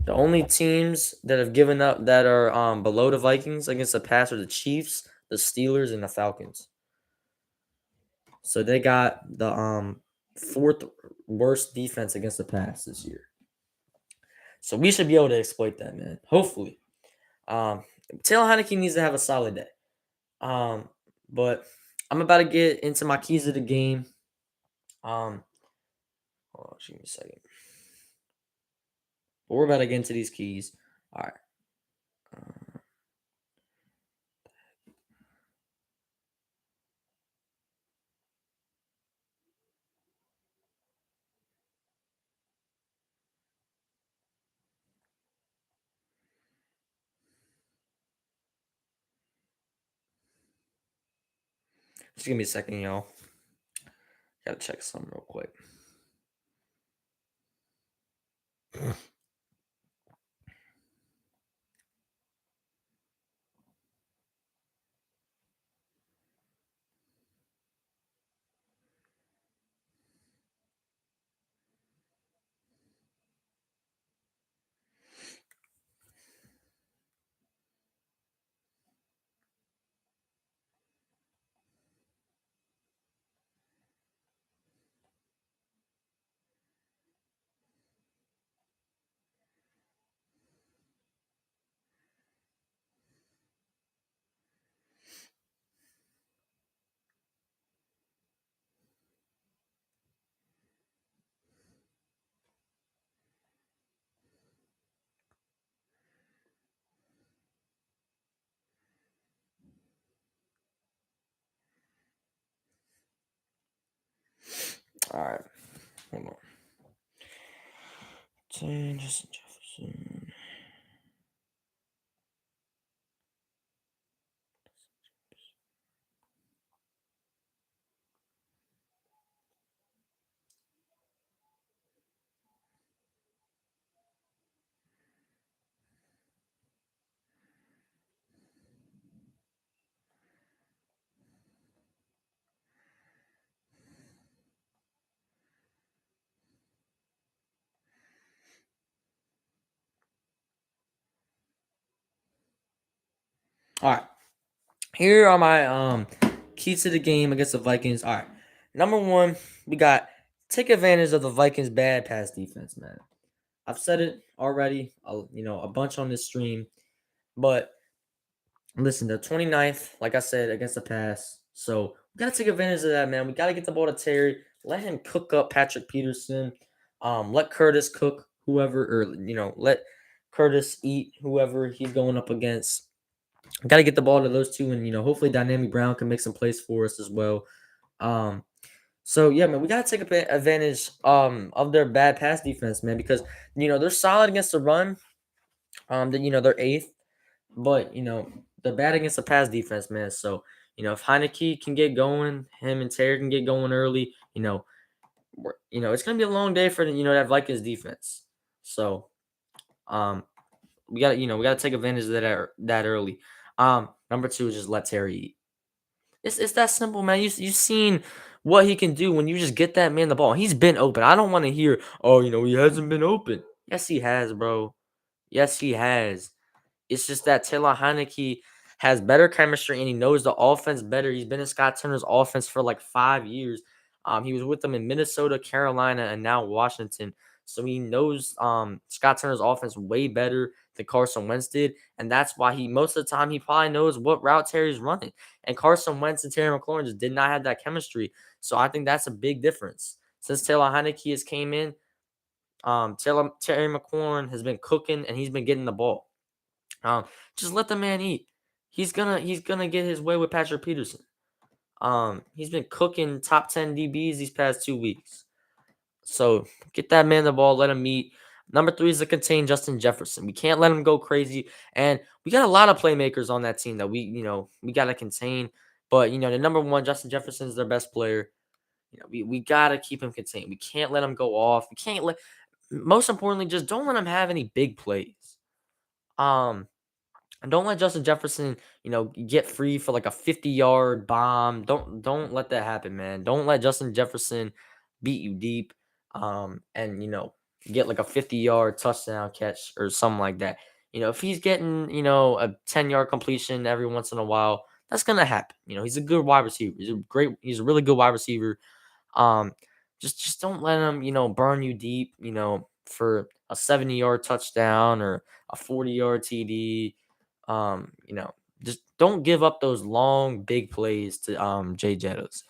The only teams that have given up that are below the Vikings against the pass are the Chiefs, the Steelers, and the Falcons. So they got the fourth worst defense against the pass this year. So we should be able to exploit that, man. Hopefully. Um, Taylor Heineke needs to have a solid day. But I'm about to get into my keys of the game. Hold on, give me a second. But we're about to get into these keys. All right. Just give me a second, y'all. Gotta check something real quick. All right. Hold on. Justin Jefferson. All right. Here are my keys to the game against the Vikings. All right. Number one, we got take advantage of the Vikings' bad pass defense, man. I've said it already, a bunch on this stream, but listen, the 29th, like I said, against the pass. So we gotta take advantage of that, man. We gotta get the ball to Terry. Let him cook up Patrick Peterson. Let Curtis cook whoever, or let Curtis eat whoever he's going up against. Got to get the ball to those two, and hopefully Dynamic Brown can make some plays for us as well. Um, so yeah, man, we gotta take advantage of their bad pass defense, man, because they're solid against the run. They're eighth, but they're bad against the pass defense, man. So if Heineke can get going, him and Terry can get going early, it's gonna be a long day for that Vikings defense. So um, we gotta take advantage of that early. Number two is just let Terry eat. It's that simple, man. You seen what he can do when you just get that man the ball. He's been open. I don't want to hear, oh, he hasn't been open. Yes, he has, bro. Yes, he has. It's just that Taylor Heineke has better chemistry and he knows the offense better. He's been in Scott Turner's offense for like 5 years. He was with them in Minnesota, Carolina, and now Washington. So he knows Scott Turner's offense way better than Carson Wentz did. And that's why most of the time he probably knows what route Terry's running. And Carson Wentz and Terry McLaurin just did not have that chemistry. So I think that's a big difference. Since Taylor Heineke has came in, Terry McLaurin has been cooking and he's been getting the ball. Um, just let the man eat. He's gonna get his way with Patrick Peterson. He's been cooking top 10 DBs these past 2 weeks. So get that man the ball, let him eat. Number three is to contain Justin Jefferson. We can't let him go crazy. And we got a lot of playmakers on that team that we gotta contain. But the number one, Justin Jefferson is their best player. We gotta keep him contained. We can't let him go off. We can't let most importantly, just don't let him have any big plays. Um, and don't let Justin Jefferson, get free for like a 50-yard bomb. Don't let that happen, man. Don't let Justin Jefferson beat you deep. And get like a 50-yard touchdown catch or something like that. If he's getting, a 10-yard completion every once in a while, that's gonna happen. He's a good wide receiver. He's a really good wide receiver. Um, just don't let him, burn you deep, for a 70-yard touchdown or a 40-yard TD. Just don't give up those long, big plays to Jay Jettas.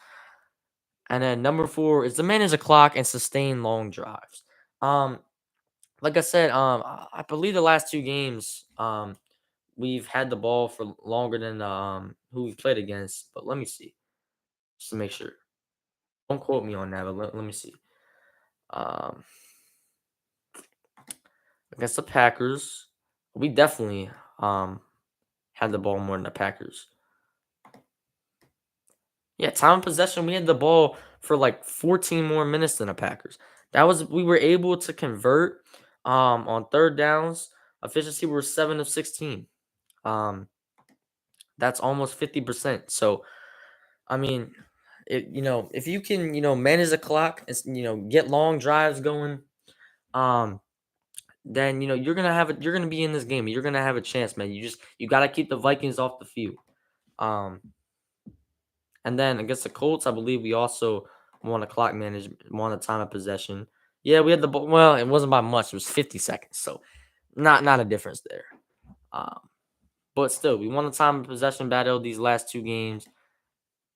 And then number four is to manage the clock and sustain long drives. Um, like I said, I believe the last two games, we've had the ball for longer than who we've played against. But let me see, just to make sure. Don't quote me on that, but let me see. Um, against the Packers, we definitely had the ball more than the Packers. Yeah, time of possession, we had the ball for like 14 more minutes than the Packers. We were able to convert on third downs. Efficiency we were 7 of 16. Um, that's almost 50%. So I mean, if you can, manage the clock and get long drives going, um, then you're gonna be in this game. You're gonna have a chance, man. You gotta keep the Vikings off the field. Um, and then against the Colts, I believe we also won a clock management, won a time of possession. Yeah, we had the ball. Well, it wasn't by much. It was 50 seconds, so not a difference there. Um, but still, we won the time of possession battle these last two games.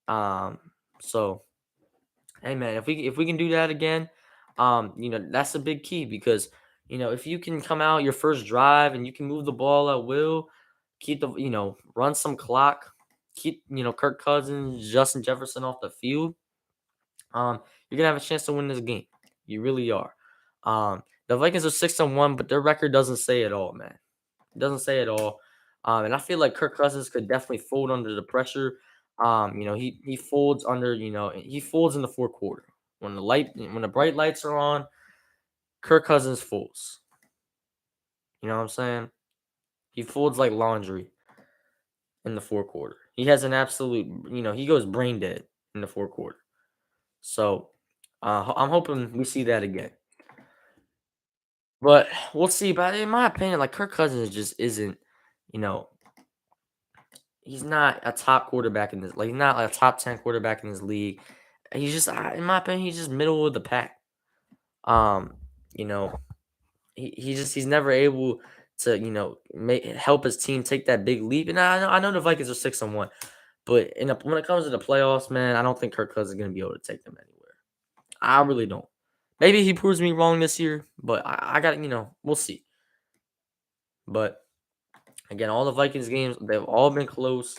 Um, so hey man, if we can do that again, that's a big key because if you can come out your first drive and you can move the ball at will, keep the run some clock, keep Kirk Cousins, Justin Jefferson off the field, you're gonna have a chance to win this game. You really are. The Vikings are 6-1, but their record doesn't say it all, man. It doesn't say it all. And I feel like Kirk Cousins could definitely fold under the pressure. He folds under, he folds in the fourth quarter. When the bright lights are on, Kirk Cousins folds. You know what I'm saying? He folds like laundry in the fourth quarter. He has an absolute, he goes brain dead in the fourth quarter. So I'm hoping we see that again. But we'll see. But in my opinion, like Kirk Cousins just isn't, you know, he's not a top quarterback in this. Like he's not like a top 10 quarterback in this league. He's just, in my opinion, he's just middle of the pack. Um, you know, he's never able to help his team take that big leap. And I know the Vikings are 6-1, but when it comes to the playoffs, man, I don't think Kirk Cousins is gonna be able to take them anywhere. I really don't. Maybe he proves me wrong this year, but I got we'll see. But again, all the Vikings games they've all been close.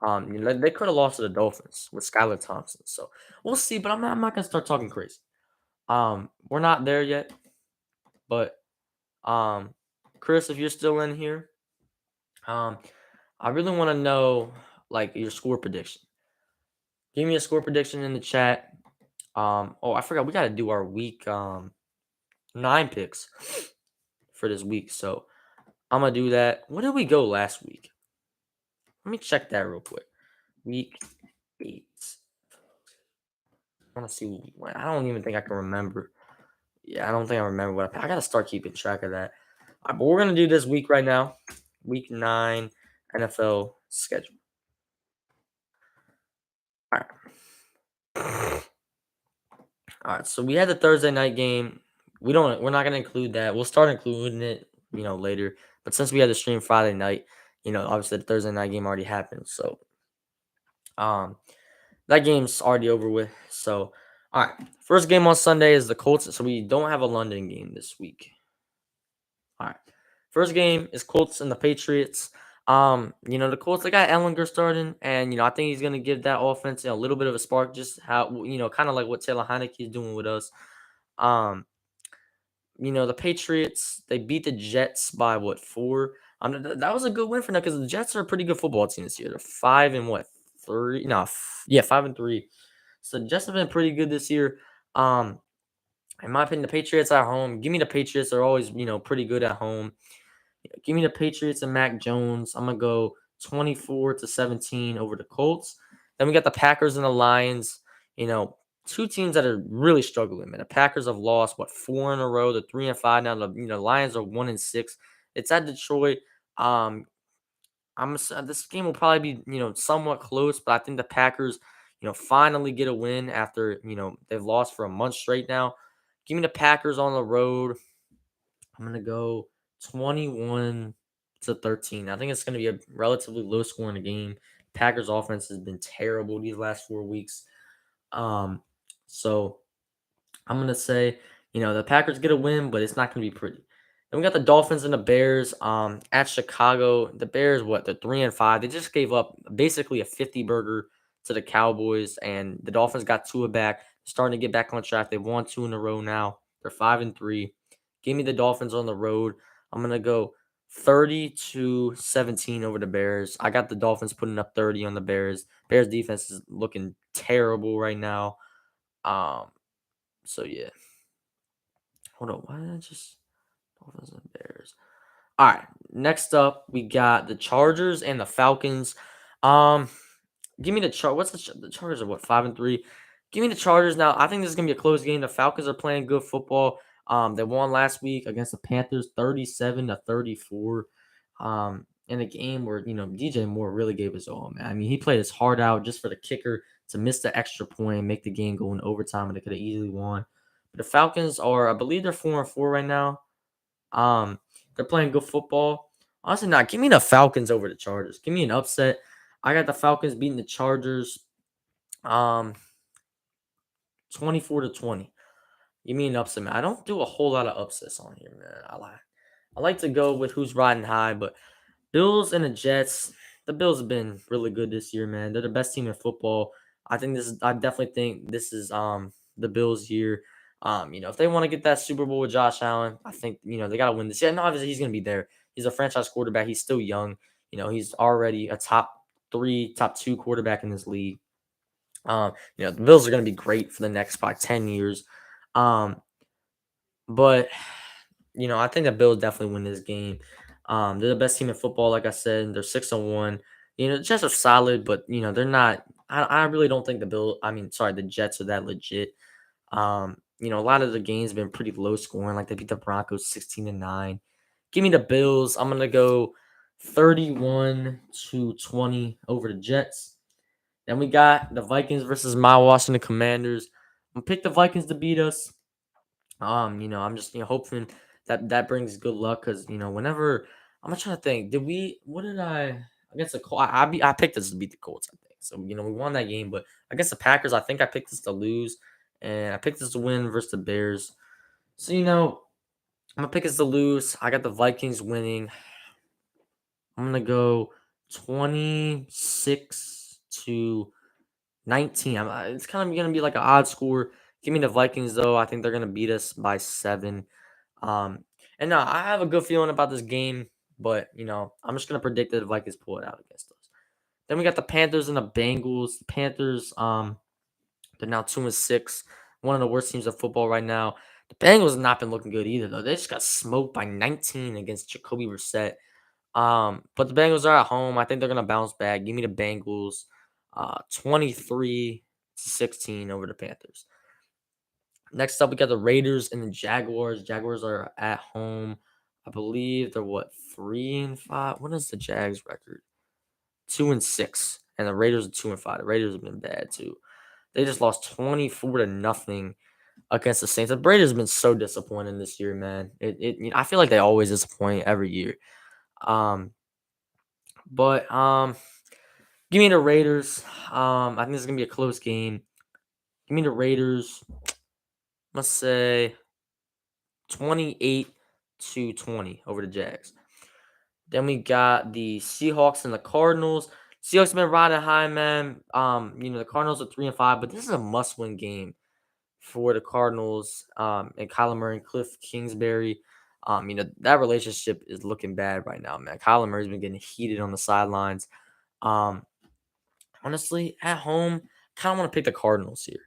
They could have lost to the Dolphins with Skylar Thompson, so we'll see. But I'm not gonna start talking crazy. We're not there yet, but um, Chris, if you're still in here, um, I really want to know like your score prediction. Give me a score prediction in the chat. Oh, I forgot we got to do our week 9 picks for this week, so I'm gonna do that. Where did we go last week? Let me check that real quick. Week 8. I want to see what we went. I don't even think I can remember. Yeah, I don't think I remember what I got to start keeping track of that. All right, but we're gonna do this week right now. Week 9 NFL schedule. All right. All right. So we had the Thursday night game. We're not gonna include that. We'll start including it, later. But since we had the stream Friday night, obviously the Thursday night game already happened. So um that game's already over with. So all right. First game on Sunday is the Colts. So we don't have a London game this week. All right. First game is Colts and the Patriots. The Colts, they got Ellinger starting, and I think he's gonna give that offense a little bit of a spark, just how kind of like what Taylor Heineke is doing with us. Um, the Patriots, they beat the Jets by what, 4? That was a good win for them because the Jets are a pretty good football team this year. They're 5 and what, 3? No, yeah, 5-3. So the Jets have been pretty good this year. Um, in my opinion, the Patriots at home. Give me the Patriots. They're always pretty good at home. Give me the Patriots and Mac Jones. I'm gonna go 24-17 over the Colts. Then we got the Packers and the Lions. Two teams that are really struggling. Man, the Packers have lost 4 in a row. They're 3-5 now. The Lions are 1-6. It's at Detroit. Um, this game will probably be somewhat close, but I think the Packers finally get a win after they've lost for a month straight now. Give me the Packers on the road. I'm gonna go 21-13. I think it's gonna be a relatively low scoring game. Packers offense has been terrible these last 4 weeks. Um, so I'm gonna say, the Packers get a win, but it's not gonna be pretty. Then we got the Dolphins and the Bears. At Chicago, the Bears, they're 3-5. They just gave up basically a 50 burger to the Cowboys, and the Dolphins got Tua back, starting to get back on track. They've won 2 in a row now. They're 5-3. Give me the Dolphins on the road. I'm gonna go 30-17 over the Bears. I got the Dolphins putting up 30 on the Bears. Bears defense is looking terrible right now. Um, so yeah. Hold on, why did I just Dolphins and Bears? All right, next up we got the Chargers and the Falcons. Um, give me the What's the Chargers are 5-3. Give me the Chargers now. I think this is gonna be a close game. The Falcons are playing good football. They won last week against the Panthers, 37-34. In a game where DJ Moore really gave his all, man. I mean, he played his heart out just for the kicker to miss the extra point, make the game go in overtime, and they could have easily won. But the Falcons are, I believe, they're 4-4 right now. They're playing good football. Honestly, not. Give me the Falcons over the Chargers. Give me an upset. I got the Falcons beating the Chargers. 24-20. Give me an upset, man. I don't do a whole lot of upsets on here, man. I like to go with who's riding high, but Bills and the Jets. The Bills have been really good this year, man. They're the best team in football. I definitely think this is the Bills' year. If they want to get that Super Bowl with Josh Allen, I think they gotta win this. Yeah, no, obviously he's gonna be there. He's a franchise quarterback. He's still young. He's already a top 3, top 2 quarterback in this league. The Bills are gonna be great for the next 10 years. Um, but I think the Bills definitely win this game. They're the best team in football, like I said. They're 6-1. The Jets are solid, but they're not. I really don't think the Jets are that legit. A lot of the games have been pretty low scoring. Like they beat the Broncos 16-9. Give me the Bills. I'm gonna go 31 to 20 over the Jets. Then we got the Vikings versus my Washington Commanders. I'm gonna pick the Vikings to beat us. I'm just hoping that that brings good luck because whenever I'm trying to think, did we? What did I guess the Col- I picked us to beat the Colts. I think so. We won that game, but I guess the Packers. I think I picked us to lose, and I picked us to win versus the Bears. So I'm gonna pick us to lose. I got the Vikings winning. I'm gonna go 26 to 19. It's kind of gonna be like an odd score. Give me the Vikings though. I think they're gonna beat us by 7. Um, and no, I have a good feeling about this game, but I'm just gonna predict that the Vikings pull it out against us. Then we got the Panthers and the Bengals. The Panthers, they're now 2-6, one of the worst teams of football right now. The Bengals have not been looking good either, though. They just got smoked by 19 against Jacoby Brissett. But the Bengals are at home. I think they're gonna bounce back. Give me the Bengals, 23-16 over the Panthers. Next up, we got the Raiders and the Jaguars. Jaguars are at home. I believe they're 3-5. What is the Jags record? 2-6, and the Raiders are 2-5. The Raiders have been bad too. They just lost 24 to nothing against the Saints. The Raiders have been so disappointing this year, man. I feel like they always disappoint every year. Um, but give me the Raiders. I think this is gonna be a close game. Give me the Raiders. Let's say 28-20 over the Jags. Then we got the Seahawks and the Cardinals. Seahawks been riding high, man. The Cardinals are 3-5, but this is a must-win game for the Cardinals. And Kyler Murray and Cliff Kingsbury. That relationship is looking bad right now, man. Kyler Murray's been getting heated on the sidelines. Um, Honestly, at home, kind of want to pick the Cardinals here.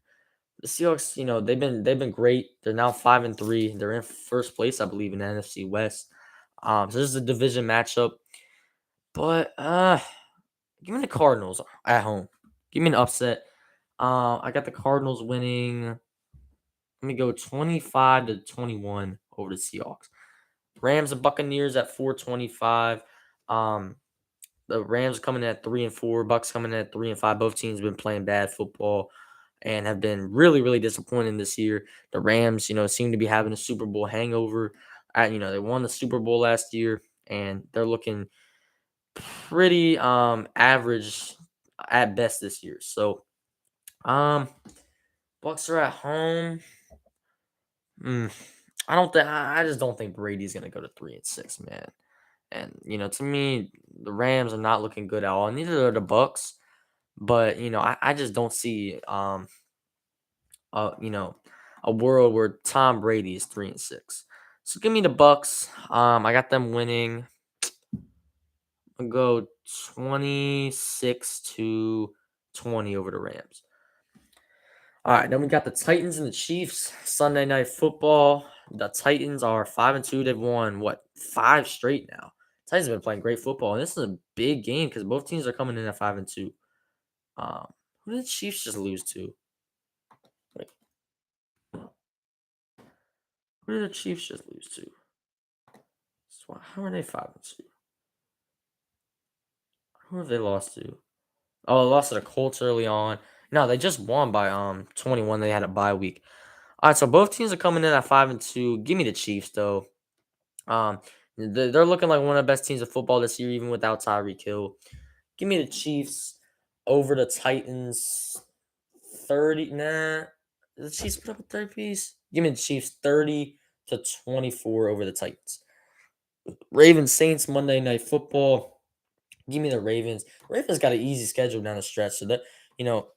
The Seahawks, they've been great. They're now 5-3. They're in first place, I believe, in the NFC West. So this is a division matchup. But give me the Cardinals at home. Give me an upset. I got the Cardinals winning. Let me go 25-21 over the Seahawks. Rams and Buccaneers at 425. Um, the Rams coming in at 3-4. Bucks coming in at 3-5. Both teams have been playing bad football and have been really, really disappointing this year. The Rams, seem to be having a Super Bowl hangover. They won the Super Bowl last year, and they're looking pretty average at best this year. So um Bucks are at home. Mm, I just don't think Brady's gonna go to 3-6, man. And to me, the Rams are not looking good at all. Neither are the Bucks. But I just don't see uh you know a world where Tom Brady is 3-6. So give me the Bucks. I got them winning. I'll go 26-20 over the Rams. All right, then we got the Titans and the Chiefs. Sunday night football. The Titans are 5-2. They've won what 5 straight now. Titans have been playing great football, and this is a big game because both teams are coming in at 5-2. Um, who did the Chiefs just lose to? Wait, who did the Chiefs just lose to? How are they 5-2? Who have they lost to? Oh, they lost to the Colts early on. No, they just won by 21. They had a bye week. All right, so both teams are coming in at 5-2. Give me the Chiefs though. Um, they're looking like one of the best teams of football this year, even without Tyreek Hill. Give me the Chiefs over the Titans. 30. Nah, the Chiefs put up a 30 piece. Give me the Chiefs 30-24 over the Titans. Ravens Saints Monday Night Football. Give me the Ravens. Ravens got an easy schedule down the stretch, so that you know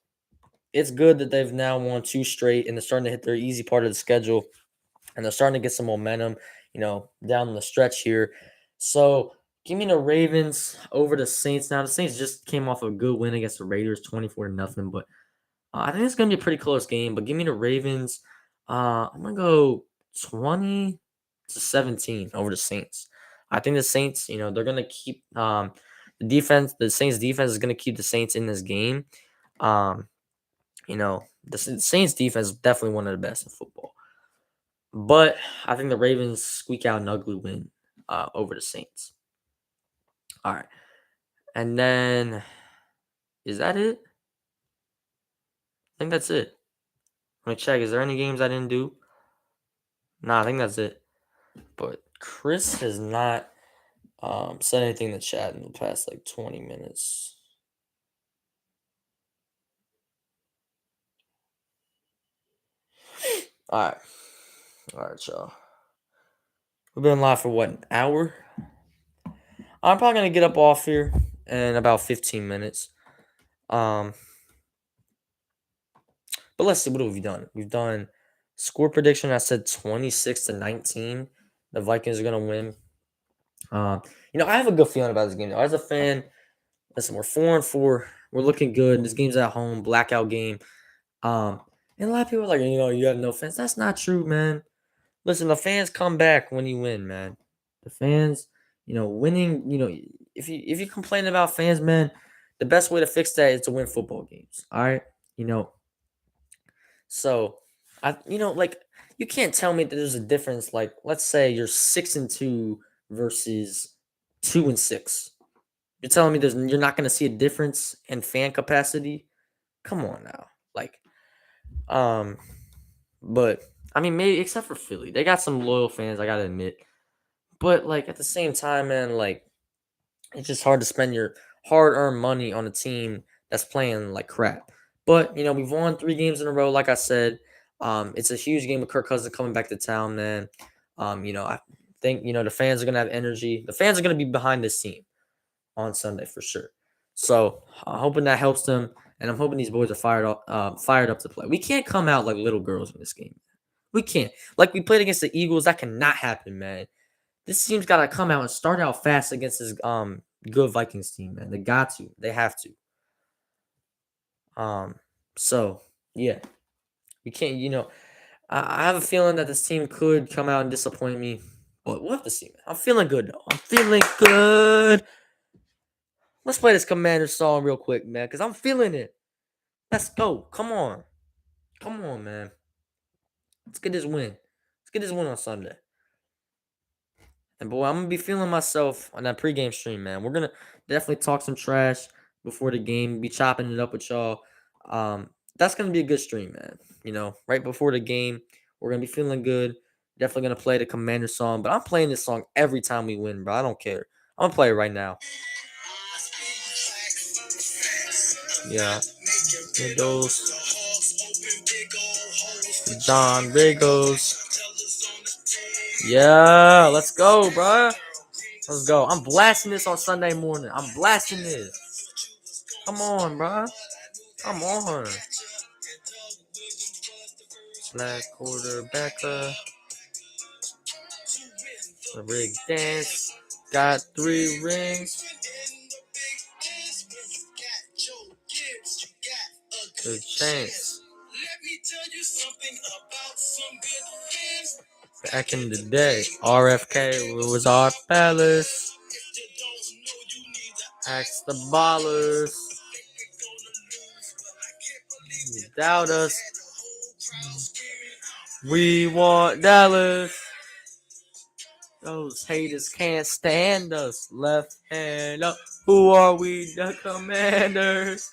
it's good that they've now won 2 straight and they're starting to hit their easy part of the schedule and they're starting to get some momentum, down the stretch here. So give me the Ravens over the Saints. Now the Saints just came off a good win against the Raiders, 24-0. But I think it's gonna be a pretty close game. But give me the Ravens. I'm gonna go 20-17 over the Saints. I think the Saints, they're gonna keep the defense. The Saints defense is gonna keep the Saints in this game. Um, the Saints defense is definitely one of the best in football. But I think the Ravens squeak out an ugly win over the Saints. All right. And then is that it? I think that's it. Let me check. Is there any games I didn't do? Nah, I think that's it. But Chris has not said anything in the chat in the past like 20 minutes. All right. All right, y'all. We've been live for what, an hour? I'm probably gonna get up off here in about 15 minutes. Um, but let's see, what have we done? We've done score prediction. I said 26-19. The Vikings are gonna win. I have a good feeling about this game. As a fan, listen, we're 4-4. We're looking good. This game's at home, blackout game. Um, and a lot of people are like, you have no fans. That's not true, man. Listen, the fans come back when you win, man. The fans, winning. If you complain about fans, man, the best way to fix that is to win football games. All right, you know. So, like you can't tell me that there's a difference. Like, let's say you're 6-2 versus 2-6. You're telling me you're not going to see a difference in fan capacity? Come on now, like, um, but I mean, maybe except for Philly, they got some loyal fans. I gotta admit, but like at the same time, man, like it's just hard to spend your hard-earned money on a team that's playing like crap. But we've won 3 games in a row. Like I said, it's a huge game with Kirk Cousins coming back to town, man. I think the fans are gonna have energy. The fans are gonna be behind this team on Sunday for sure. So I'm hoping that helps them, and I'm hoping these boys are fired up to play. We can't come out like little girls in this game. We can't. Like we played against the Eagles, that cannot happen, man. This team's got to come out and start out fast against this good Vikings team, man. They got to. They have to. Um. So yeah, we can't. I have a feeling that this team could come out and disappoint me, but we'll have to see, man. I'm feeling good though. I'm feeling good. Let's play this Commander song real quick, man, because I'm feeling it. Let's go. Come on. Come on, man. Let's get this win. Let's get this win on Sunday. And boy, I'm gonna be feeling myself on that pregame stream, man. We're gonna definitely talk some trash before the game, be chopping it up with y'all. That's gonna be a good stream, man. Right before the game, we're gonna be feeling good. Definitely gonna play the Commander song, but I'm playing this song every time we win, bro. I don't care. I'm gonna play it right now. Yeah. Those John Riggles. Yeah, let's go, bro. Let's go. I'm blasting this on Sunday morning. I'm blasting this. Come on, bro. Come on. Black quarterbacker. The rig dance. Got 3 rings. Good chance. Back in the day, RFK was our palace. Ask the ballers. You doubt us. We want Dallas. Those haters can't stand us. Left hand up. Who are we? The Commanders.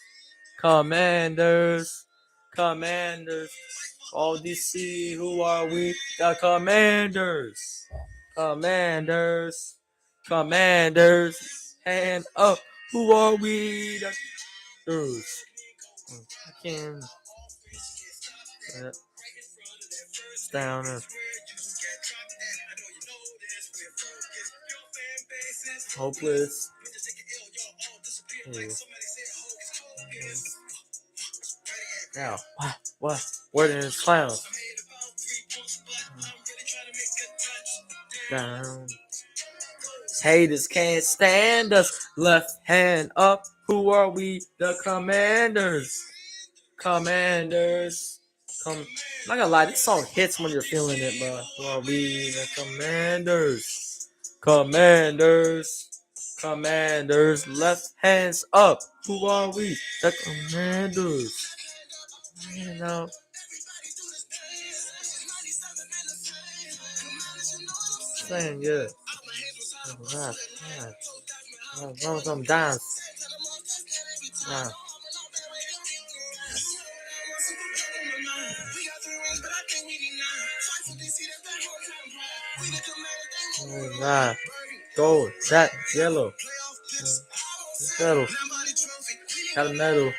Commanders. Commanders. All DC. Who are we? The Commanders. Commanders. Commanders. Hand up. Who are we? The Commanders. I can. Down. Hopeless. Yeah. Now, what? Where did his clowns? Down. Haters can't stand us. Left hand up. Who are we? The Commanders. Commanders. I'm not gonna lie, this song hits when you're feeling it, bro. Who are we? The Commanders. Commanders. Commanders. Left hands up. Who are we? The Commanders. Saying yeah. Some dance. Nah. Nah. Gold, that yellow, medal, got a medal.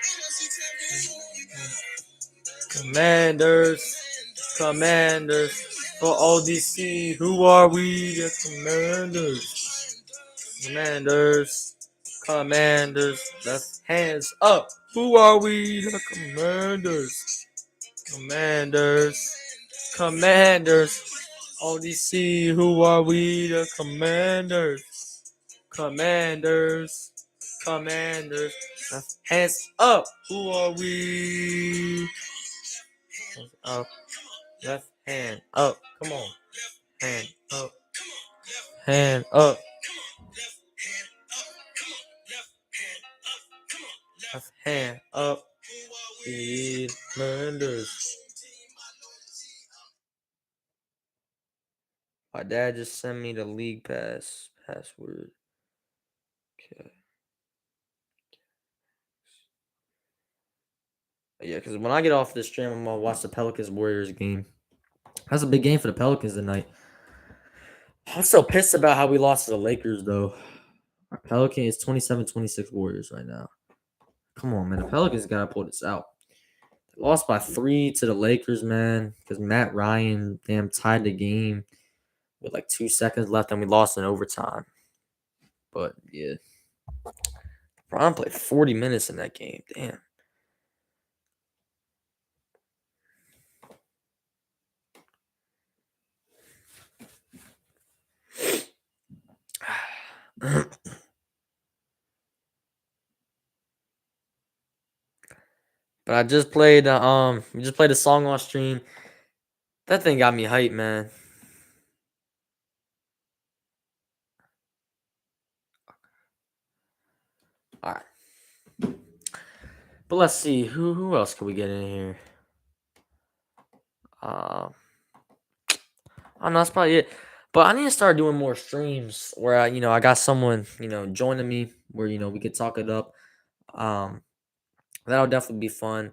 Commanders, commanders for ODC. Who are we? The commanders, commanders, commanders. Let's hands up. Who are we? The commanders, commanders, commanders. ODC. Who are we? The commanders, commanders, commanders. Let's hands up. Who are we? Hands up. Left hand up. Come on. Hand up. Hand up. Left hand up. Feed Murders. My dad just sent me the league pass password. Okay. Yeah, because when I get off this stream, I'm gonna watch the Pelicans Warriors game. That's a big game for the Pelicans tonight. I'm so pissed about how we lost to the Lakers, though. Our Pelican is 27-26 Warriors right now. Come on, man. The Pelicans gotta pull this out. They lost by 3 to the Lakers, man, because Matt Ryan damn tied the game with like 2 seconds left, and we lost in overtime. But yeah, Ron played 40 minutes in that game. Damn. But I just played we just played a song on stream. That thing got me hyped, man. All right. But let's see who else can we get in here? I don't know, that's probably it. But I need to start doing more streams where I got someone, joining me where we could talk it up. Um that'll definitely be fun.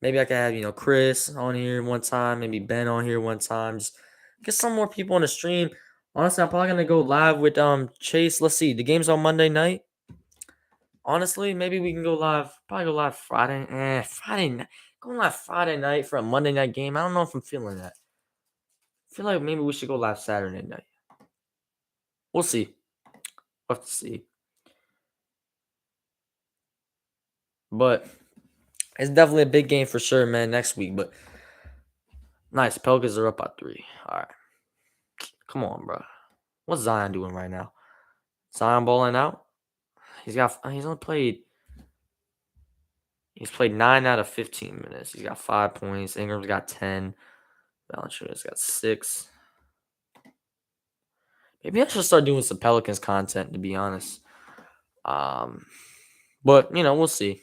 Maybe I could have, Chris on here one time, maybe Ben on here one time. Just get some more people on the stream. Honestly, I'm probably gonna go live with Chase. Let's see. The game's on Monday night. Honestly, maybe we can go live. Probably go live Friday. Friday night. Going live Friday night for a Monday night game. I don't know if I'm feeling that. I feel like maybe we should go live Saturday night. We'll see. We'll have to see. But it's definitely a big game for sure, man, next week. But nice. Pelicans are up by 3. All right. Come on, bro. What's Zion doing right now? Zion balling out? He's played 9 out of 15 minutes. He's got 5 points. Ingram's got 10. Valanciunas got 6. Maybe I should start doing some Pelicans content, to be honest. But we'll see.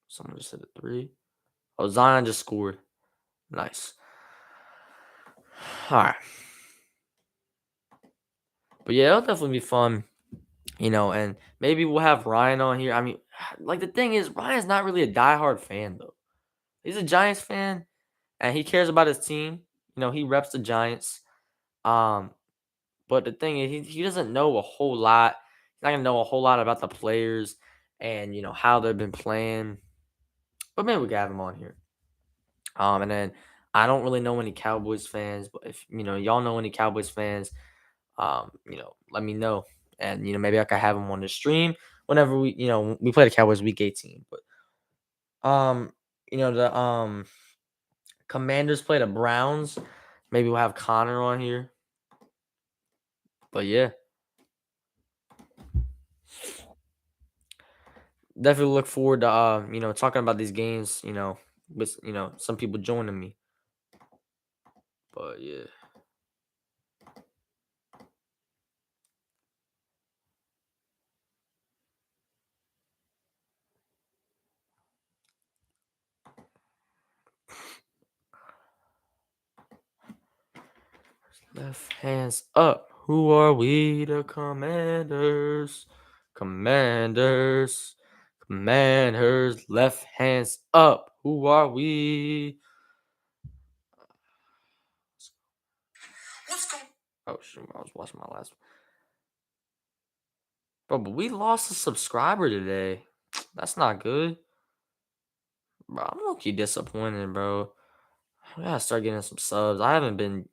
Someone just hit a 3. Oh, Zion just scored. Nice. All right. But yeah, it'll definitely be fun. And maybe we'll have Ryan on here. I mean, like the thing is, Ryan's not really a diehard fan though. He's a Giants fan, and he cares about his team. He reps the Giants. But the thing is, he doesn't know a whole lot. He's not gonna know a whole lot about the players and how they've been playing. But maybe we can have him on here. And then I don't really know any Cowboys fans, but if y'all know any Cowboys fans, let me know. And maybe I could have him on the stream whenever we play the Cowboys week 18. But the Commanders play the Browns. Maybe we'll have Connor on here. But yeah. Definitely look forward to talking about these games, with some people joining me. But yeah. Left hands up. Who are we? The Commanders. Commanders. Commanders. Left hands up. Who are we? What's going? Oh shoot! I was watching my last one. Bro, but we lost a subscriber today. That's not good. Bro, I'm low-key disappointed, bro. I gotta start getting some subs. I haven't been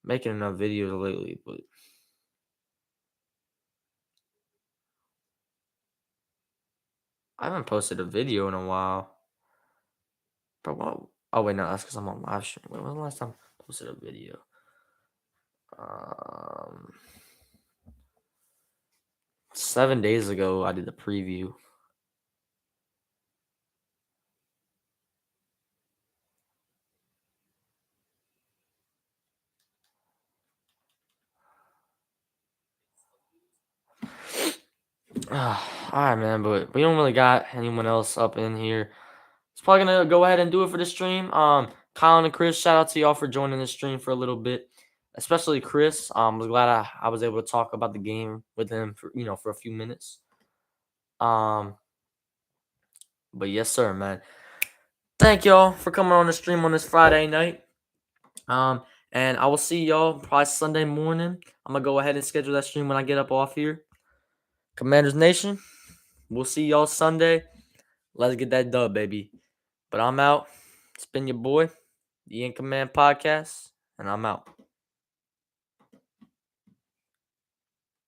making enough videos lately, but I haven't posted a video in a while. Bro, what? Oh wait, no, that's because I'm on live stream. When was the last time I posted a video? Um, 7 days ago, I did the preview. All right, man, but we don't really got anyone else up in here. It's probably gonna go ahead and do it for the stream. Colin and Chris, shout out to y'all for joining the stream for a little bit, especially Chris. Was glad I was able to talk about the game with him for for a few minutes. But yes, sir, man. Thank y'all for coming on the stream on this Friday night. And I will see y'all probably Sunday morning. I'm gonna go ahead and schedule that stream when I get up off here. Commanders Nation, we'll see y'all Sunday. Let's get that dub, baby. But I'm out. It's been your boy, the In Command Podcast, and I'm out.